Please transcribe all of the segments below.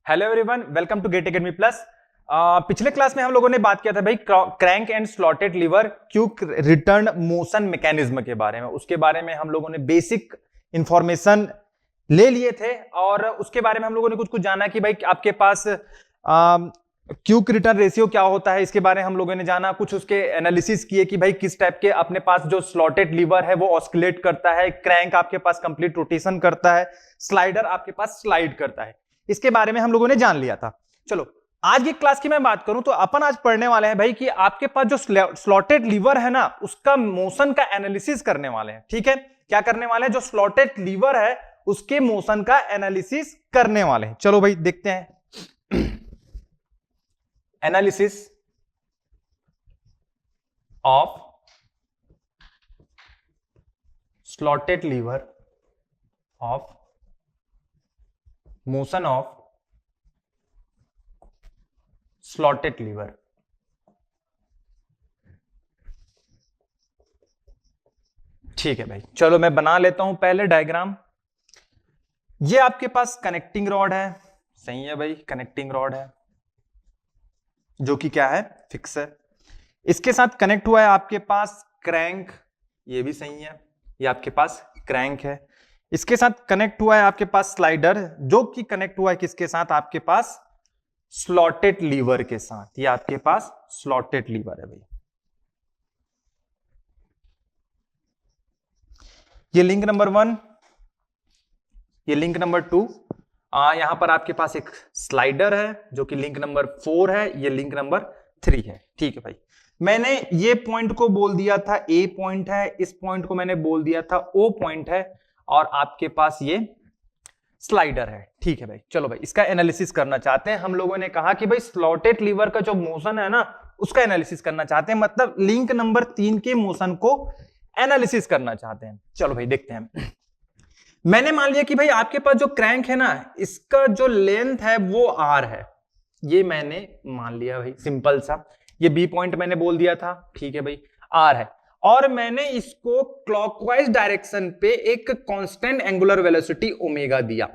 Hello everyone, welcome to GATE academy plus. पिछले class में हम लोगों ने बात किया था भाई crank and slotted lever quick return motion mechanism के बारे में। उसके बारे में हम लोगों ने बेसिक इंफॉर्मेशन ले लिए थे और उसके बारे में हम लोगों ने कुछ जाना कि भाई आपके पास क्विक रिटर्न रेशियो क्या होता है, इसके बारे में हम लोगों ने जाना। कुछ उसके एनालिसिस किए कि भाई किस टाइप के अपने पास जो स्लॉटेड लीवर है वो ऑस्किलेट करता है, क्रैंक आपके पास कंप्लीट रोटेशन करता है, स्लाइडर आपके पास स्लाइड करता है। इसके बारे में हम लोगों ने जान लिया था। चलो आज की क्लास की मैं बात करूं तो अपन आज पढ़ने वाले हैं भाई कि आपके पास जो स्लॉटेड लीवर है ना, उसका मोशन का एनालिसिस करने वाले हैं। ठीक है, क्या करने वाले हैं? जो स्लॉटेड लीवर है उसके मोशन का एनालिसिस करने वाले हैं। चलो भाई देखते हैं। Analysis of slotted lever of motion of slotted lever. ठीक है भाई, चलो मैं बना लेता हूं पहले डायग्राम। ये आपके पास कनेक्टिंग रॉड है, सही है भाई, कनेक्टिंग रॉड है जो कि क्या है, फिक्स है। इसके साथ कनेक्ट हुआ है आपके पास क्रैंक, ये भी सही है, ये आपके पास क्रैंक है। इसके साथ कनेक्ट हुआ है आपके पास स्लाइडर, जो कि कनेक्ट हुआ है किसके साथ, आपके पास स्लॉटेड लीवर के साथ। ये आपके पास स्लॉटेड लीवर है भाई। ये लिंक नंबर 1, ये लिंक नंबर 2। यहां पर आपके पास एक स्लाइडर है जो कि लिंक नंबर 4 है, ये लिंक नंबर 3 है। ठीक है भाई, मैंने ये पॉइंट को बोल दिया था ए पॉइंट है, इस पॉइंट को मैंने बोल दिया था ओ पॉइंट है, और आपके पास ये स्लाइडर है। ठीक है भाई, चलो भाई इसका एनालिसिस करना चाहते हैं। हम लोगों ने कहा कि भाई स्लॉटेड लीवर का जो मोशन है ना, उसका एनालिसिस करना चाहते हैं, मतलब लिंक नंबर 3 के मोशन को एनालिसिस करना चाहते हैं। चलो भाई देखते हैं। मैंने मान लिया कि भाई आपके पास जो क्रैंक है ना, इसका जो लेंथ है वो आर है, ये मैंने मान लिया भाई, सिंपल सा। ये बी पॉइंट मैंने बोल दिया था, ठीक है भाई, आर है। और मैंने इसको क्लॉकवाइज डायरेक्शन पे एक कांस्टेंट एंगुलर वेलोसिटी ओमेगा दिया।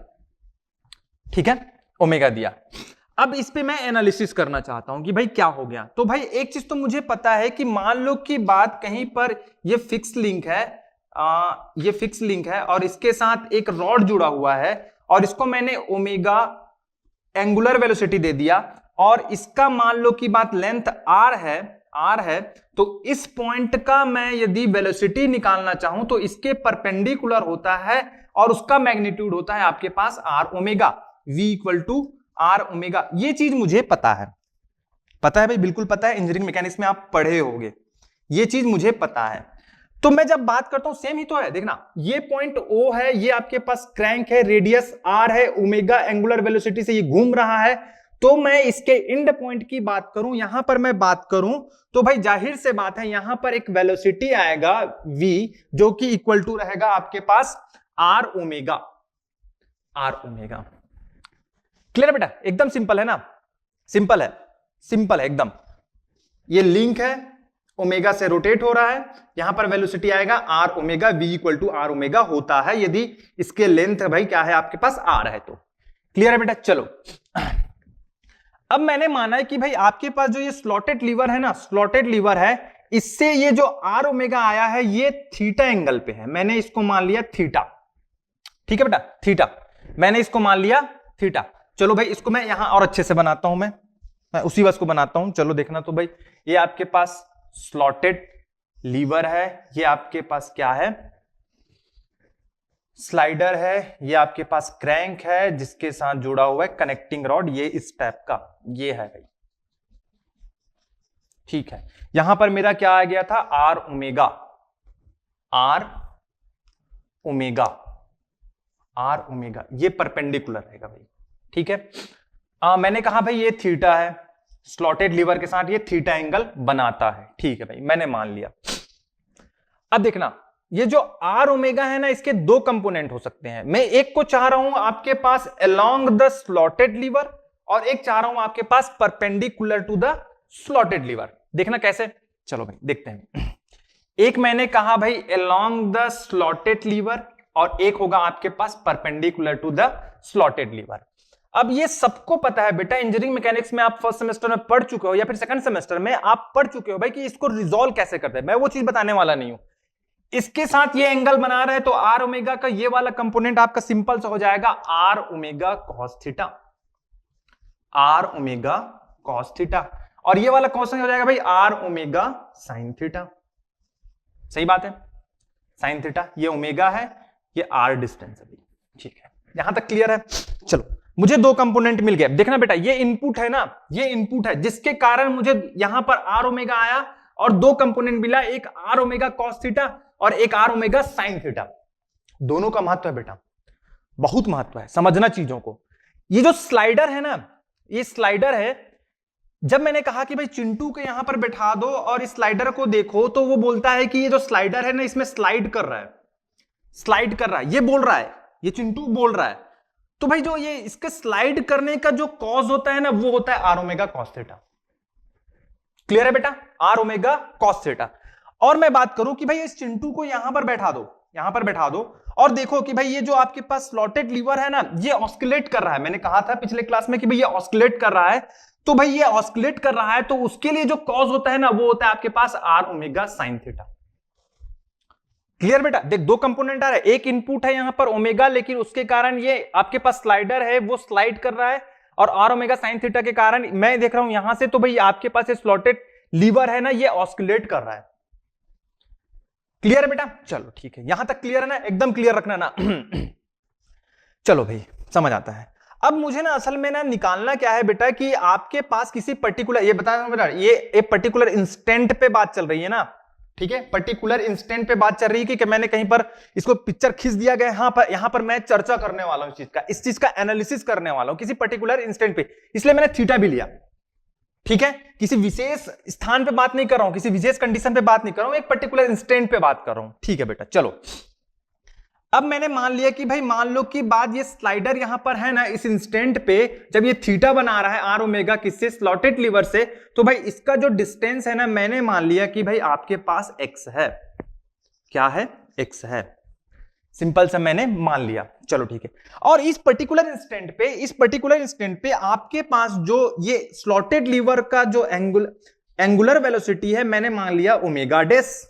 ठीक है, ओमेगा दिया। अब इस पे मैं एनालिसिस करना चाहता हूं कि भाई क्या हो गया। तो भाई एक चीज तो मुझे पता है कि मान लो कि बात कहीं पर ये फिक्स लिंक है, ये फिक्स लिंक है और इसके साथ एक रॉड जुड़ा हुआ है, और इसको मैंने ओमेगा एंगुलर वेलोसिटी दे दिया, और इसका मान लो कि बात लेंथ आर है, तो इस पॉइंट का मैं यदि वेलोसिटी निकालना चाहूं तो इसके परपेंडिकुलर होता है, और उसका मैग्नीट्यूड होता है आपके पास R omega, v equal to are omega. ये चीज मुझे पता है भाई, बिल्कुल पता है, इंजीनियरिंग मैकेनिक्स में आप पढ़े होंगे, ये चीज मुझे पता है। तो मैं जब बात करता हूं, सेम ही तो है, देखना ये पॉइंट O है, ये आपके पास क्रैंक है, रेडियस R है, ओमेगा एंगुलर वेलोसिटी से ये घूम रहा है। तो मैं इसके एंड पॉइंट की बात करूं, यहां पर मैं बात करूं, तो भाई जाहिर से बात है यहां पर एक वेलोसिटी आएगा v, जो कि इक्वल टू रहेगा आपके पास R ओमेगा। क्लियर बेटा, एकदम सिंपल है ना, सिंपल है एकदम। ये लिंक है, ओमेगा से रोटेट हो रहा है, यहां पर वेलोसिटी आएगा r omega, v equal to are omega होता है यदि इसके लेंथ भाई क्या है आपके पास आर है। तो क्लियर है बेटा। चलो अब मैंने माना है कि भाई आपके पास जो ये स्लॉटेड लीवर है ना, स्लॉटेड लीवर है, इससे ये जो आर ओमेगा आया है ये थीटा एंगल पे है, मैंने इसको मान लिया थीटा। ठीक है बेटा, थीटा मैंने इसको मान लिया थीटा। चलो भाई इसको मैं यहां और अच्छे से बनाता हूं, मैं उसी बस को बनाता हूं। चलो देखना, तो भाई ये आपके पास स्लॉटेड लीवर है, ये आपके पास क्या है, स्लाइडर है, ये आपके पास क्रैंक है जिसके साथ जुड़ा हुआ है कनेक्टिंग रॉड, ये इस टाइप का ये है भाई। ठीक है, यहां पर मेरा क्या आ गया था, आर ओमेगा, ये परपेंडिकुलर रहेगा भाई। ठीक है, मैंने कहा भाई ये थीटा है, स्लॉटेड लीवर के साथ ये थीटा एंगल बनाता है। ठीक है भाई, मैंने मान लिया। अब देखना, ये जो आर ओमेगा है ना, इसके दो कंपोनेंट हो सकते हैं। मैं एक को चाह रहा हूं आपके पास अलोंग द स्लॉटेड लीवर, और एक चाह रहा हूं आपके पास perpendicular to the slotted lever. देखना कैसे, चलो भाई देखते हैं। एक मैंने कहा भाई अलोंग द स्लॉटेड लीवर, और एक होगा आपके पास perpendicular to the slotted lever. अब ये सबको पता है बेटा, इंजीनियरिंग मैकेनिक्स में आप फर्स्ट सेमेस्टर में पढ़ चुके हो या फिर सेकंड सेमेस्टर में आप पढ़ चुके हो भाई कि इसको रिजॉल्व कैसे करते हैं। मैं वो चीज बताने वाला नहीं हूं। इसके साथ ये एंगल बना रहे हैं तो आर ओमेगा का ये वाला कंपोनेंट आपका सिंपल सा हो जाएगा are omega cos theta, are omega cos theta, और ये वाला कॉस हो जाएगा भाई आर ओमेगा साइन थीटा। सही बात है, साइन थीटा, ये ओमेगा है, ये आर डिस्टेंस है। ठीक है, यहां तक क्लियर है। चलो, मुझे दो कंपोनेंट मिल गए। देखना बेटा, ये इनपुट है ना, ये इनपुट है जिसके कारण मुझे यहां पर आर ओमेगा आया और दो कंपोनेंट मिला, एक आर ओमेगा कॉस थीटा और एक आर ओमेगा साइन थीटा। दोनों का महत्व है बेटा, बहुत महत्व है, समझना चीजों को। ये जो स्लाइडर है ना, ये स्लाइडर है। जब मैंने कहा कि भाई चिंटू को यहां पर बैठा दो और इस स्लाइडर को देखो, तो वो बोलता है कि ये जो स्लाइडर है ना, इसमें स्लाइड कर रहा है, स्लाइड कर रहा है, ये बोल रहा है, ये चिंटू बोल रहा है। तो भाई जो ये इसके स्लाइड करने का जो कॉज होता है ना, वो होता है r omega cos theta. Clear है बेटा, आर ओमेगा कॉस थीटा। और मैं बात करूं कि भाई इस चिंटू को यहां पर बैठा दो, यहां पर बैठा दो, और देखो कि भाई ये जो आपके पास स्लॉटेड लीवर है ना, ये ऑस्किलेट कर रहा है। मैंने कहा था पिछले क्लास में कि भाई ये ऑस्किलेट कर रहा है, तो भाई ये ऑस्किलेट कर रहा है, तो उसके लिए जो कॉज होता है ना, वो होता है आपके पास R omega sine theta. Clear बेटा, देख दो कंपोनेंट आ रहा है, एक इनपुट है यहां पर ओमेगा, लेकिन उसके कारण ये आपके पास स्लाइडर है, वो स्लाइड कर रहा है, और आर ओमेगा साइन थीटा के कारण मैं देख रहा हूं यहां से, तो भाई आपके पास ये स्लॉटेड लीवर है ना, ये ऑस्किलेट कर रहा है। क्लियर है बेटा, चलो ठीक है, यहां तक क्लियर है ना, एकदम क्लियर रखना ना। चलो भाई, समझ आता है। अब मुझे ना असल में ना निकालना क्या है बेटा, कि आपके पास किसी पर्टिकुलर, ये बता रहा हूं बेटा, ये एक पर्टिकुलर इंस्टेंट पे बात चल रही है ना, ठीक है, पर्टिकुलर इंस्टेंट पे बात चल रही है कि मैंने कहीं पर इसको पिक्चर खींच दिया गया, यहां पर मैं चर्चा करने वाला हूं इस चीज का एनालिसिस करने वाला हूं किसी पर्टिकुलर इंस्टेंट पे, इसलिए मैंने थीटा भी लिया। ठीक है, किसी विशेष स्थान पे बात नहीं कर रहा हूं, किसी विशेष कंडीशन पे बात नहीं कर रहा हूं, एक पर्टिकुलर इंस्टेंट पे बात कर रहा हूं। ठीक है बेटा, चलो, अब मैंने मान लिया कि भाई मान लो कि बाद ये स्लाइडर यहां पर है ना, इस इंस्टेंट पे जब ये थीटा बना रहा है आर ओमेगा किससे, स्लॉटेड लीवर से, तो भाई इसका जो डिस्टेंस है ना, मैंने मान लिया कि भाई आपके पास एक्स है। क्या है? एक्स है। सिंपल सा मैंने मान लिया। चलो ठीक है, और इस पर्टिकुलर इंस्टेंट पे आपके पास जो ये स्लॉटेड लीवर का जो एंगुलर वेलोसिटी है, मैंने मान लिया ओमेगा डेस।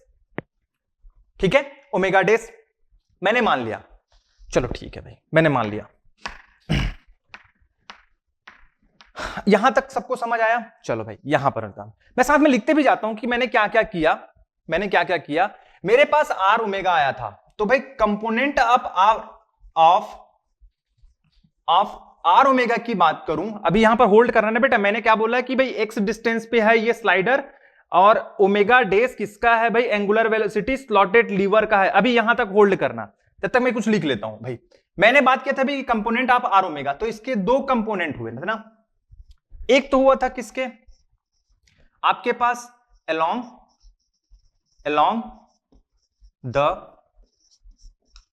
ठीक है, ओमेगा डेस मैंने मान लिया। चलो ठीक है भाई, मैंने मान लिया। यहां तक सबको समझ आया? चलो भाई, यहां पर मैं साथ में लिखते भी जाता हूं कि मैंने क्या क्या किया। मेरे पास आर ओमेगा आया था, तो भाई कंपोनेंट ऑफ आर ओमेगा की बात करूं, अभी यहां पर होल्ड करना है बेटा। मैंने क्या बोला कि भाई एक्स डिस्टेंस पे है ये स्लाइडर, और ओमेगा डेस किसका है भाई, एंगुलर वेलोसिटी स्लॉटेड लीवर का है। अभी यहां तक होल्ड करना, तब तक मैं कुछ लिख लेता हूं भाई। मैंने बात किया था भाई कंपोनेंट ऑफ आर ओमेगा, तो इसके दो कंपोनेंट हुए ना। एक तो हुआ था किसके, आपके पास अलोंग द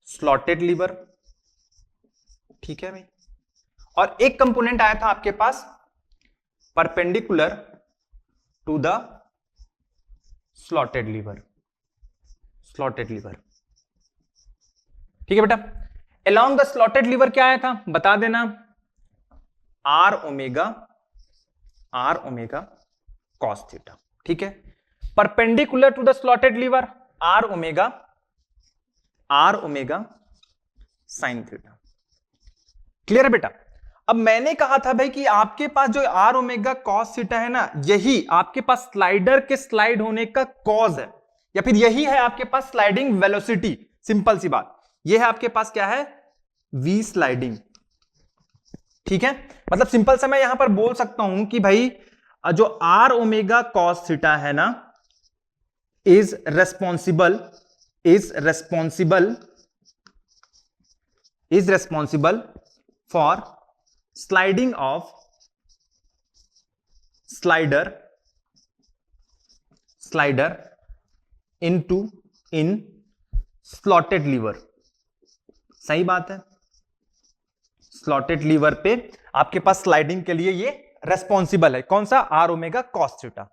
स्लॉटेड लीवर। ठीक है भाई, और एक कंपोनेंट आया था आपके पास perpendicular to the slotted lever. ठीक है बेटा, अलोंग द स्लॉटेड लीवर क्या आया था बता देना, आर ओमेगा कॉस थीटा। ठीक है, perpendicular to the slotted lever r omega sine theta. Clear है बेटा? अब मैंने कहा था भाई कि आपके पास जो आर ओमेगा कॉस थीटा है ना, यही आपके पास स्लाइडर के स्लाइड होने का कॉज है, या फिर यही है आपके पास स्लाइडिंग वेलोसिटी। सिंपल सी बात, यह है आपके पास क्या है, वी स्लाइडिंग। ठीक है, मतलब सिंपल सा मैं यहां पर बोल सकता हूं कि भाई जो आर ओमेगा कॉस थीटा है ना, is responsible for sliding of slider in slotted lever. सही बात है, स्लॉटेड लीवर पे आपके पास स्लाइडिंग के लिए ये रेस्पॉन्सिबल है। कौन सा? Are omega cos theta.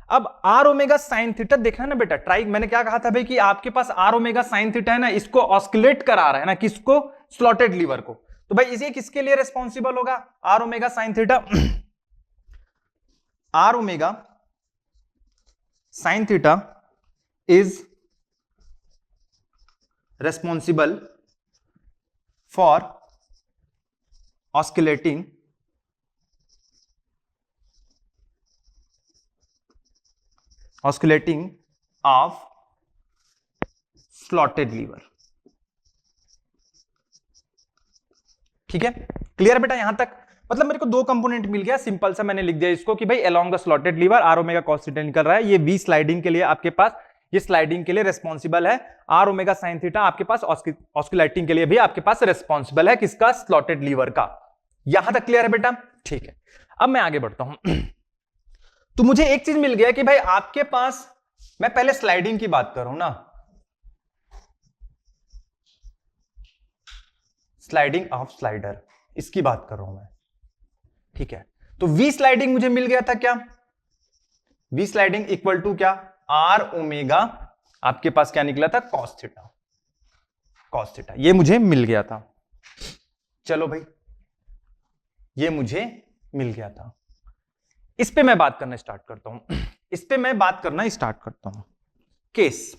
अब आर ओमेगा साइन थीटा देखना ना बेटा, ट्राई, मैंने क्या कहा था भाई कि आपके पास आर ओमेगा साइन थीटा है ना, इसको ऑस्किलेट करा रहा है ना, किसको? स्लॉटेड लीवर को। तो भाई इसे किसके लिए रिस्पॉन्सिबल होगा? R omega sine theta. Are omega sine theta is responsible for oscillating of slotted lever। ठीक है, क्लियर बेटा यहां तक? मतलब मेरे को दो कंपोनेंट मिल गया, सिंपल सा मैंने लिख दिया इसको कि भाई along the slotted lever r omega cos theta निकल रहा है, ये वी स्लाइडिंग के लिए आपके पास, ये स्लाइडिंग के लिए रिस्पॉन्सिबल है, आर ओमेगा साइन थीटा आपके पास ऑस्किलेटिंग के लिए भी आपके पास रिस्पॉन्सिबल है, किसका? स्लॉटेड लीवर का। यहां तक क्लियर है बेटा? ठीक है, अब मैं आगे बढ़ता हूं। तो मुझे एक चीज मिल गया कि भाई आपके पास, मैं पहले स्लाइडिंग की बात करूं ना, स्लाइडिंग ऑफ स्लाइडर, इसकी बात कर रहा हूं मैं। ठीक है, तो वी स्लाइडिंग मुझे मिल गया था क्या? वी स्लाइडिंग इक्वल टू क्या? आर ओमेगा आपके पास क्या निकला था? Cos theta. कॉस थीटा ये मुझे मिल गया था। चलो भाई, ये मुझे मिल गया था। इस पे मैं बात करना स्टार्ट करता हूं, इस पे मैं बात करना स्टार्ट करता हूं। केस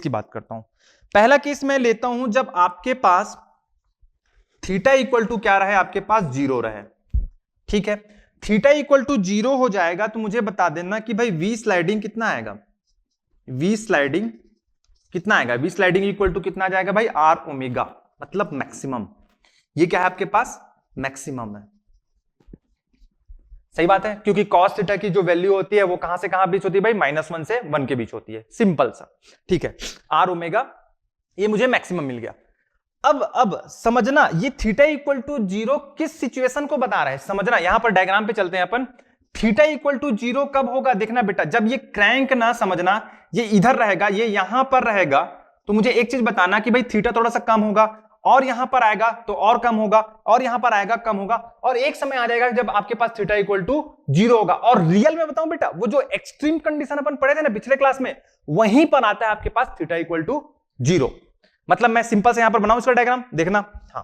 की बात करता हूं। पहला केस मैं लेता हूं जब आपके पास थीटा इक्वल टू क्या रहे? आपके पास 0 रहे। ठीक है, थीटा इक्वल टू 0 हो जाएगा तो मुझे बता देना कि भाई वी स्लाइडिंग कितना आएगा? वी स्लाइडिंग कितना आएगा? वी स्लाइडिंग इक्वल टू कितना आ जाएगा भाई? आर ओमेगा, मतलब मैक्सिमम। ये क्या है आपके पास? मैक्सिमम है। सही बात है, क्योंकि कॉस थीटा की जो वैल्यू होती है वो कहां से कहां बीच होती है भाई? -1 से 1 के बीच होती है, सिंपल सा। ठीक है, आर ओमेगा ये मुझे मैक्सिमम मिल गया। अब समझना, ये थीटा इक्वल टू 0 किस सिचुएशन को बता रहा है? समझना, यहां पर डायग्राम पे चलते हैं अपन। थीटा इक्वल टू 0 कब होगा? देखना बेटा, जब ये क्रैंक ना, समझना, ये इधर रहेगा, ये यहां पर रहेगा, तो मुझे एक चीज बताना कि भाई थीटा थोड़ा सा कम होगा, और यहां पर आएगा तो और कम होगा, और यहां पर आएगा कम होगा, और एक समय आ जाएगा जब आपके पास थीटा इक्वल टू 0 होगा। और रियल में बताऊं बेटा, वो जो एक्सट्रीम कंडीशन अपन पढ़े थे ना पिछले क्लास में, वहीं पर आता है आपके पास थीटा इक्वल टू 0। मतलब मैं सिंपल से यहां पर बनाऊं इसका डायग्राम, देखना। हाँ,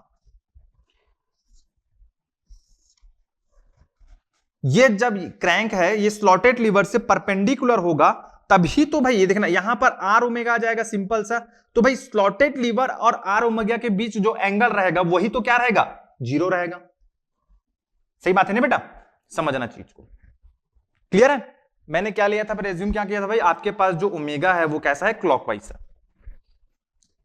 ये जब क्रैंक है, ये स्लॉटेड लीवर से परपेंडिकुलर होगा, तभी तो भाई ये देखना, यहां पर आर ओमेगा आ जाएगा, सिंपल सा। तो भाई स्लॉटेड लीवर और आर ओमेगा के बीच जो एंगल रहेगा वही तो क्या रहेगा? 0 रहेगा। सही बात है ना बेटा? समझना चीज को, क्लियर है? मैंने क्या लिया था, एज्यूम क्या किया था भाई, आपके पास जो ओमेगा है वो कैसा है? क्लॉकवाइज है।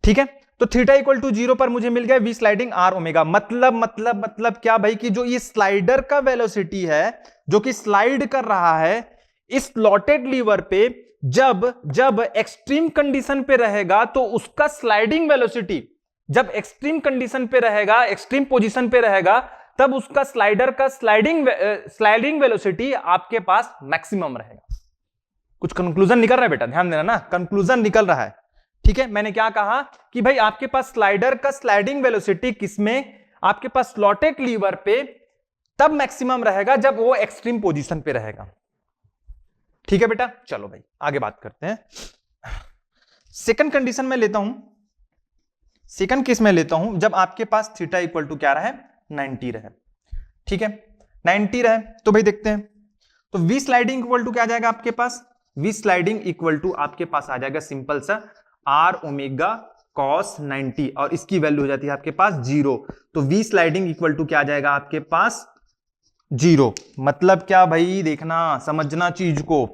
ठीक है, तो थीटा इक्वल टू 0 पर मुझे मिल गया वी स्लाइडिंग आर ओमेगा। मतलब क्या भाई, कि जो ये स्लाइडर का वेलोसिटी है, जो कि स्लाइड कर रहा है इस स्लॉटेड लीवर पे, जब एक्सट्रीम कंडीशन पे रहेगा तो उसका स्लाइडिंग वेलोसिटी, जब एक्सट्रीम कंडीशन पे रहेगा, एक्सट्रीम पोजीशन पे रहेगा, तब उसका स्लाइडर का स्लाइडिंग वेलोसिटी आपके पास मैक्सिमम रहेगा। कुछ कंक्लूजन निकल रहा है बेटा? ध्यान देना ना, कंक्लूजन निकल रहा है। ठीक है, मैंने क्या कहा कि भाई आपके पास स्लाइडर का स्लाइडिंग वेलोसिटी किसमें? आपके पास स्लॉटेड लीवर पे तब मैक्सिमम रहेगा जब वो एक्सट्रीम पोजीशन पे रहेगा। ठीक है बेटा, चलो भाई आगे बात करते हैं। सेकंड कंडीशन में लेता हूं, सेकंड केस में लेता हूं जब आपके पास थीटा इक्वल टू क्या रहे? 90 रहे। ठीक है, 90 रहे, तो भाई देखते हैं। तो वी स्लाइडिंग इक्वल टू क्या आ जाएगा आपके पास? वी स्लाइडिंग इक्वल टू आपके पास आ जाएगा सिंपल सा आर ओमेगा कॉस 90, और इसकी वैल्यू हो जाती है आपके पास 0। तो वी स्लाइडिंग इक्वल टू क्या आ जाएगा आपके पास? 0। मतलब क्या भाई, देखना, समझना चीज को।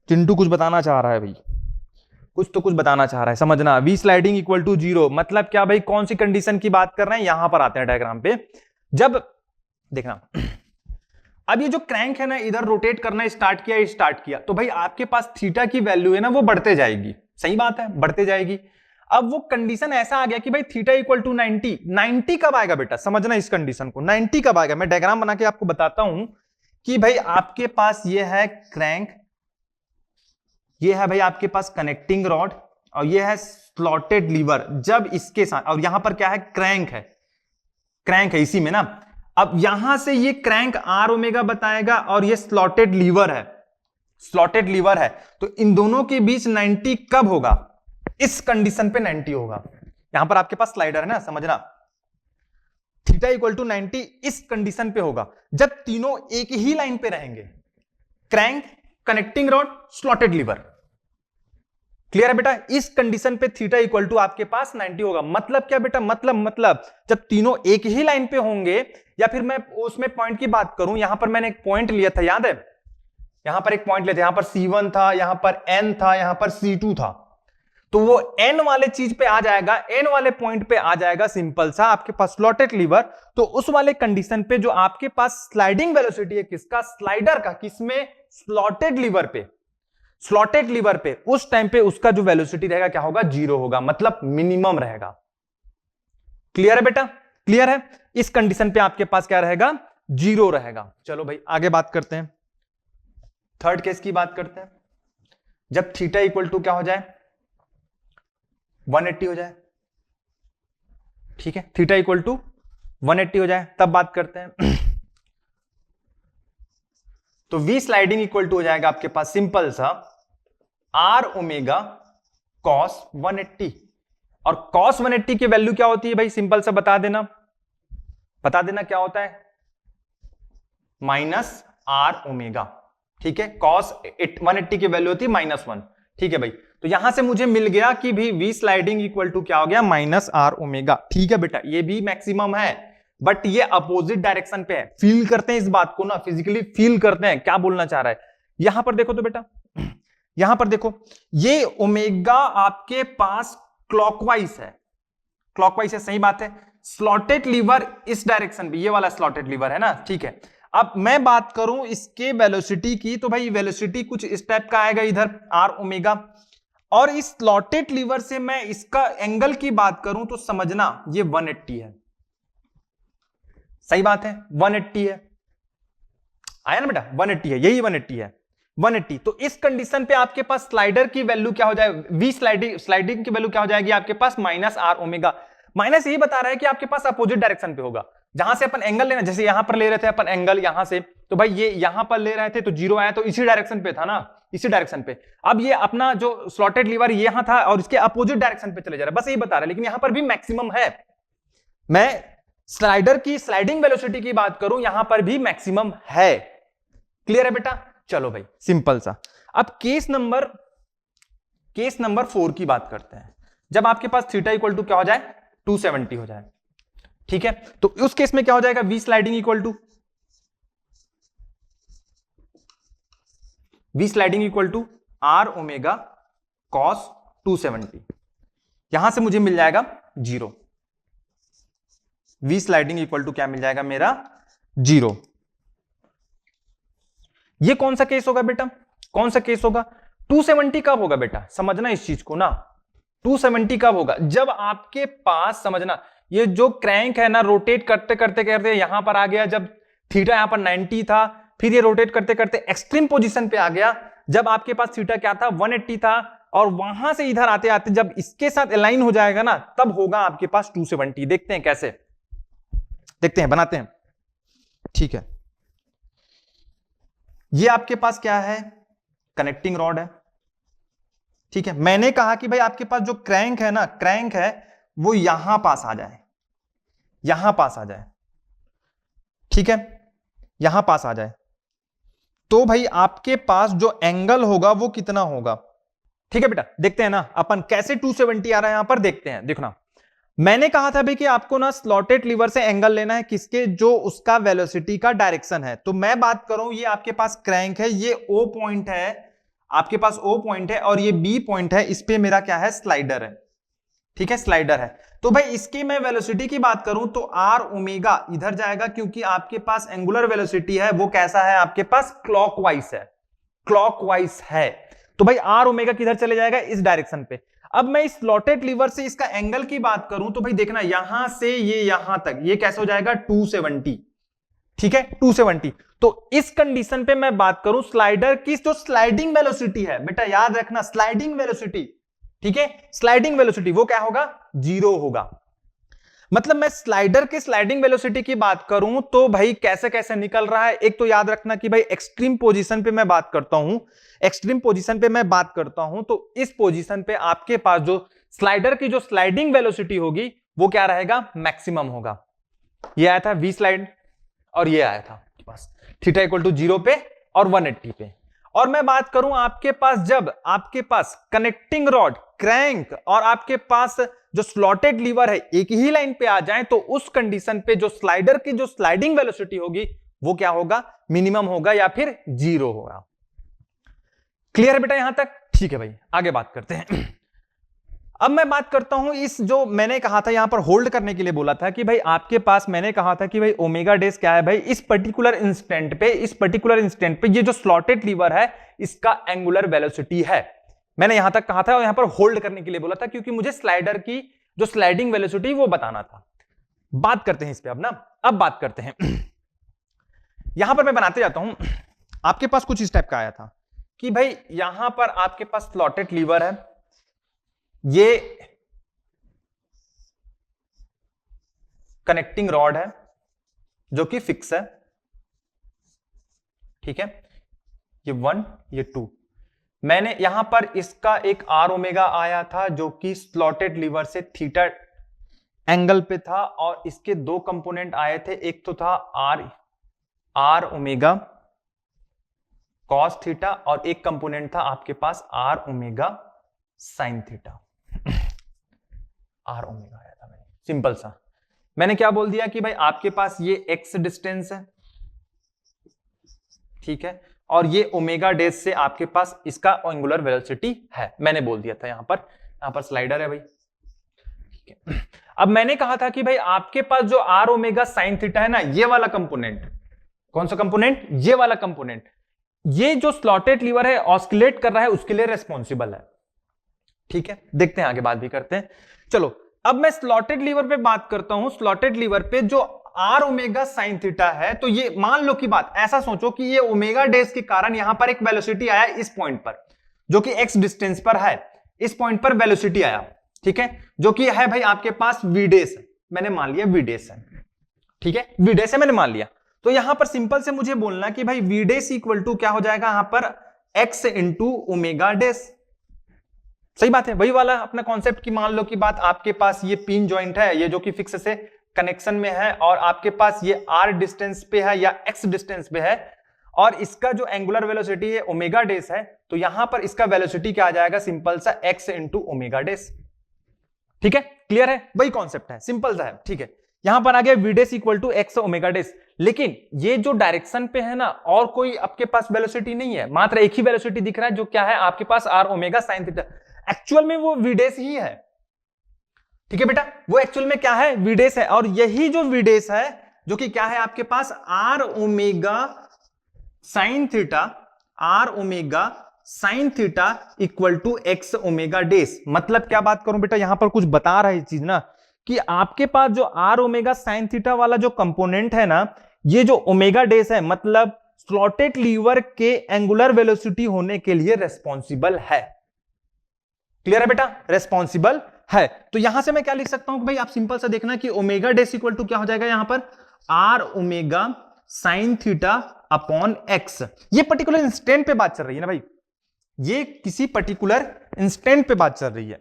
चिंटू कुछ बताना चाह रहा है भाई, कुछ तो कुछ बताना चाह रहा है, समझना। वी स्लाइडिंग इक्वल टू 0 मतलब क्या भाई? कौन सी कंडीशन की बात कर रहे हैं? यहां पर आते हैं डायग्राम पे। जब देखना, अब ये जो क्रैंक है ना, इधर रोटेट करना स्टार्ट किया, तो भाई आपके पास थीटा की वैल्यू है ना, वो बढ़ते जाएगी। सही बात है, बढ़ते जाएगी। अब वो कंडीशन ऐसा आ गया कि भाई थीटा इक्वल टू 90 कब आएगा बेटा? समझना इस कंडीशन को, 90 कब आएगा? मैं डायग्राम बना के आपको बताता हूं कि भाई आपके पास ये है क्रैंक, ये है भाई आपके पास कनेक्टिंग रॉड, और ये है स्लॉटेड लीवर। जब इसके साथ, और यहां पर क्या है? क्रैंक है, क्रैंक है इसी में ना। अब यहां से ये क्रैंक आर ओमेगा बताएगा, और ये स्लॉटेड लीवर है, स्लॉटेड लीवर है। तो इन दोनों के बीच 90 कब होगा? इस कंडीशन पे 90 होगा। यहां पर आपके पास स्लाइडर है ना, समझना। थीटा इक्वल टू 90 इस कंडीशन पे होगा जब तीनों एक ही लाइन पे रहेंगे, crank, connecting rod, slotted lever. Clear है बेटा? इस कंडीशन पे थीटा इक्वल टू आपके पास 90 होगा। मतलब क्या बेटा? मतलब जब तीनों एक ही लाइन पे होंगे, या फिर मैं उसमें पॉइंट की बात करूं, यहां पर मैंने एक पॉइंट लिया था, याद है? यहां पर एक पॉइंट लिया था, यहां पर C1 था, यहां पर N था, यहां पर C2 था। तो वो N वाले चीज पे आ जाएगा, N वाले पॉइंट पे आ जाएगा सिंपल सा आपके पास स्लॉटेड लीवर। तो उस वाले कंडीशन पे जो आपके पास स्लाइडिंग वेलोसिटी है किसका? स्लाइडर का। किसमें? स्लॉटेड लीवर पे। स्लॉटेड लीवर पे उस टाइम पे उसका जो वेलोसिटी रहेगा क्या होगा? 0 होगा, मतलब मिनिमम रहेगा। क्लियर है बेटा? क्लियर है? इस कंडीशन पे आपके पास क्या रहेगा? 0 रहेगा। चलो भाई आगे बात करते हैं, थर्ड केस की बात करते हैं। जब थीटा इक्वल टू क्या हो जाए? 180 हो जाए। ठीक है, थीटा इक्वल टू 180 हो जाए, तब बात करते हैं। तो V स्लाइडिंग इक्वल टू हो जाएगा आपके पास सिंपल सा R ओमेगा कॉस 180। और कॉस 180 की वैल्यू क्या होती है भाई? सिंपल सा बता देना क्या होता है? Minus R omega. ठीक है, कॉस 180 की वैल्यू होती है -1। ठीक है भाई, तो यहां से मुझे मिल गया कि भी V स्लाइडिंग इक्वल टू क्या हो गया? -R omega. ठीक है बेटा, ये भी मैक्सिमम है, बट ये अपोजिट डायरेक्शन पे है। फील करते हैं इस बात को ना, फिजिकली फील करते हैं क्या बोलना चाह रहा है। यहां पर देखो तो बेटा, यहां पर देखो, ये ओमेगा आपके पास क्लॉकवाइज है, क्लॉकवाइज है, सही बात है। स्लॉटेड लीवर इस डायरेक्शन पे, ये वाला स्लॉटेड लीवर है ना। ठीक है, अब मैं बात करूं इसके वेलोसिटी की, तो भाई वेलोसिटी कुछ इस टाइप का आएगा इधर R ओमेगा। और इस स्लॉटेड लीवर से मैं इसका एंगल की बात करूं तो समझना ये 180 है। सही बात है, 180 है, आया ना बेटा? 180 है, यही 180 है, 180। तो इस कंडीशन पे आपके पास स्लाइडर की वैल्यू क्या हो जाएगी? V स्लाइडिंग की वैल्यू क्या हो जाएगी आपके पास? -R omega. माइनस यही बता रहा है कि आपके पास अपोजिट डायरेक्शन पे होगा, जहां से अपन एंगल लेना, जैसे यहां पर ले रहे थे अपन एंगल यहां से, तो भाई ये यहां पर ले रहे थे तो 0 आया, तो इसी डायरेक्शन पे था ना, इसी डायरेक्शन पे। अब ये अपना जो स्लॉटेड लीवर यहां था और इसके अपोजिट डायरेक्शन पे चले जा रहा है, बस यही बता रहा है। लेकिन यहां पर भी मैक्सिमम है। मैं स्लाइडर की स्लाइडिंग वेलोसिटी की बात करूं, यहां पर भी मैक्सिमम है। क्लियर है बेटा? चलो भाई सिंपल सा। अब केस नंबर 4 की बात करते हैं। जब आपके पास थीटा इक्वल टू क्या हो जाए? 270 हो जाए। ठीक है, तो उस केस में क्या हो जाएगा? V sliding equal to R omega cos 270। यहां से मुझे मिल जाएगा 0। V स्लाइडिंग इक्वल टू क्या मिल जाएगा मेरा? 0। ये कौन सा केस होगा बेटा? कौन सा केस होगा? 270 कब होगा बेटा? समझना इस चीज को ना, 270 कब होगा? जब आपके पास, समझना, ये जो क्रैंक है ना, रोटेट करते करते करते यहां पर आ गया, जब थीटा यहां पर 90 था, फिर ये रोटेट करते करते एक्सट्रीम पोजीशन पे आ गया, जब आपके पास थीटा क्या था? 180 था, और वहां से इधर आते आते जब इसके साथ अलाइन हो जाएगा ना, तब होगा आपके पास 270। देखते हैं कैसे, देखते हैं, बनाते हैं। ठीक है, ये आपके पास क्या है? कनेक्टिंग रॉड है। ठीक है, मैंने कहा कि भाई आपके पास जो क्रैंक है ना, क्रैंक है वो यहां पास आ जाए, यहां पास आ जाए। ठीक है, यहां पास आ जाए, तो भाई आपके पास जो एंगल होगा वो कितना होगा? ठीक है बेटा, देखते हैं ना अपन कैसे 270 आ रहा है यहां पर, देखते हैं। देखना, मैंने कहा था भाई कि आपको ना स्लॉटेड लीवर से एंगल लेना है किसके? जो उसका वेलोसिटी का डायरेक्शन है। तो मैं बात करूं, ये आपके पास क्रैंक है, ये O पॉइंट है, आपके पास O पॉइंट है, और ये B पॉइंट है, इस पे मेरा क्या है? स्लाइडर है। ठीक है, स्लाइडर है। तो भाई इसकी मैं वेलोसिटी की बात करूं तो R ओमेगा इधर जाएगा, क्योंकि आपके पास एंगुलर वेलोसिटी है वो कैसा है? आपके पास क्लॉकवाइज है, क्लॉकवाइज है। तो भाई R ओमेगा किधर चले जाएगा? इस डायरेक्शन पे। अब मैं इस स्लॉटेड लीवर से इसका एंगल की बात करूं तो भाई देखना, यहां से ये यहां तक, ये कैसे हो जाएगा? 270। ठीक है, 270। तो इस कंडीशन पे मैं बात करूं स्लाइडर की जो स्लाइडिंग वेलोसिटी है, बेटा याद रखना, स्लाइडिंग वेलोसिटी, ठीक है, स्लाइडिंग वेलोसिटी वो क्या होगा? 0 होगा। मतलब मैं स्लाइडर के स्लाइडिंग वेलोसिटी की बात करूं तो भाई कैसे कैसे निकल रहा है। एक तो याद रखना कि भाई एक्सट्रीम पोजीशन पे मैं बात करता हूं, एक्सट्रीम पोजीशन पे मैं बात करता हूं, तो इस पोजीशन पे आपके पास जो स्लाइडर की जो स्लाइडिंग वेलोसिटी होगी वो क्या रहेगा, मैक्सिमम होगा। ये आया था वी स्लाइड और ये आया था बस थीटा इक्वल टू 0 पे और 180 पे। और मैं बात करूं आपके पास जब आपके पास कनेक्टिंग रॉड, क्रैंक और आपके पास जो स्लॉटेड लीवर है एक ही लाइन पे आ जाए, तो उस कंडीशन पे जो स्लाइडर की जो स्लाइडिंग वेलोसिटी होगी वो क्या होगा, मिनिमम होगा या फिर 0 होगा। क्लियर है बेटा यहां तक? ठीक है भाई, आगे बात करते हैं। अब मैं बात करता हूं इस जो मैंने कहा था यहां पर होल्ड करने के लिए बोला था कि भाई आपके पास मैंने कहा था कि भाई ओमेगा डेस क्या है भाई, इस पर्टिकुलर इंस्टेंट पे ये जो स्लॉटेड लीवर है इसका एंगुलर वेलोसिटी है। मैंने यहां तक कहा था और यहां पर होल्ड करने के लिए बोला था क्योंकि मुझे स्लाइडर की जो स्लाइडिंग वेलोसिटी वो बताना था। बात करते हैं इस पे अब बात करते हैं। यहां पर मैं बनाते जाता हूं, आपके पास कुछ इस टाइप का आया था कि भाई यहां पर आपके पास स्लॉटेड लीवर है, ये कनेक्टिंग रॉड है जो कि फिक्स है, ठीक है, ये 1 ये 2। मैंने यहां पर इसका एक आर ओमेगा आया था जो कि स्लॉटेड लीवर से थीटा एंगल पे था और इसके दो कंपोनेंट आए थे, एक तो था आर ओमेगा कॉस थीटा और एक कंपोनेंट था आपके पास R omega sine theta. Are omega आया था मैंने, सिंपल सा मैंने क्या बोल दिया कि भाई आपके पास ये एक्स डिस्टेंस है, ठीक है, और ये ओमेगा डेस से आपके पास इसका एंगुलर वेलोसिटी है, मैंने बोल दिया था। यहां पर स्लाइडर है भाई, ठीक है। अब मैंने कहा था कि भाई आपके पास जो आर ओमेगा साइन थीटा है ना, ये वाला कंपोनेंट, कौन सा कंपोनेंट, ये वाला कंपोनेंट, ये जो स्लॉटेड लीवर है ऑस्किलेट कर रहा है उसके लिए रेस्पॉन्सिबल है, ठीक है। देखते हैं आगे बात भी करते हैं। चलो अब मैं स्लॉटेड लीवर पे बात करता हूं। स्लॉटेड लीवर पे जो आर ओमेगा साइन थीटा है, तो ये मान लो की बात ऐसा सोचो कि ये ओमेगा डेस के कारण यहां पर एक वेलोसिटी आया इस पॉइंट पर जो कि एक्स डिस्टेंस पर है, इस पॉइंट पर वेलोसिटी आया, ठीक है, जो कि है भाई आपके पास वी डेस, मैंने मान लिया वी डेस है, ठीक है, वी डेस है मैंने मान लिया। तो यहां पर सिंपल से मुझे बोलना कि भाई वी डेस इक्वल टू क्या हो जाएगा यहां पर एक्स इंटू ओमेगा डेस। सही बात है, वही वाला अपना कॉन्सेप्ट की मान लो की बात, आपके पास ये पिन जॉइंट है, ये जो कि फिक्स से कनेक्शन में है और आपके पास ये आर डिस्टेंस पे है या एक्स डिस्टेंस पे है और इसका जो एंगुलर वेलोसिटी है ओमेगा डेस है, तो यहां पर इसका वेलोसिटी क्या आ जाएगा, सिंपल सा एक्स इंटू ओमेगा डेस, ठीक है। क्लियर है, वही कॉन्सेप्ट है, सिंपल सा है, ठीक है। यहां पर आ गया V dash equal to X omega dash, लेकिन ये जो डायरेक्शन पे है ना और कोई आपके पास वेलोसिटी नहीं है, मात्र एक ही वेलोसिटी दिख रहा है जो क्या है आपके पास R omega sine theta, actual में वो विडेस ही है, ठीक है बेटा, वो एक्चुअल में क्या है, विडेस है। और यही जो विडेस है जो कि क्या है आपके पास R omega sine theta, are omega sine theta equal to X omega dash. मतलब क्या बात करूं बेटा, यहां पर कुछ बता रहा है चीज ना कि आपके पास जो आर ओमेगा साइन थीटा वाला जो कंपोनेंट है ना, ये जो ओमेगा डेस है मतलब स्लॉटेड लीवर के एंगुलर वेलोसिटी होने के लिए रेस्पॉन्सिबल है। क्लियर है बेटा, रेस्पॉन्सिबल है। तो यहां से मैं क्या लिख सकता हूं कि भाई आप सिंपल सा देखना कि ओमेगा डेस इक्वल टू क्या हो जाएगा यहां पर r omega sine theta upon x. ये पर्टिकुलर इंस्टेंट पे बात चल रही है ना भाई, ये किसी पर्टिकुलर इंस्टेंट पे बात चल रही है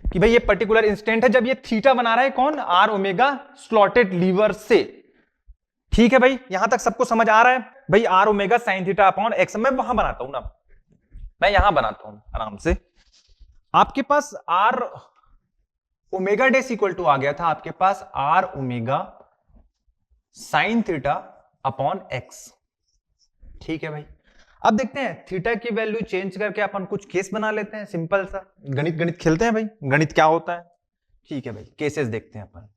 कि भाई ये पर्टिकुलर इंस्टेंट है जब ये थीटा बना रहा है कौन, आर ओमेगा स्लॉटेड लीवर से, ठीक है भाई। यहां तक सबको समझ आ रहा है भाई, r omega sine theta upon x. मैं वहां बनाता हूं ना, मैं यहां बनाता हूं आराम से। आपके पास R omega days equal to आ गया था आपके पास R omega sine theta upon X, ठीक है भाई। अब देखते हैं थीटा की वैल्यू चेंज करके अपन कुछ केस बना लेते हैं, सिंपल सा गणित खेलते हैं भाई, गणित क्या होता है, ठीक है भाई। केसेस देखते हैं अपन,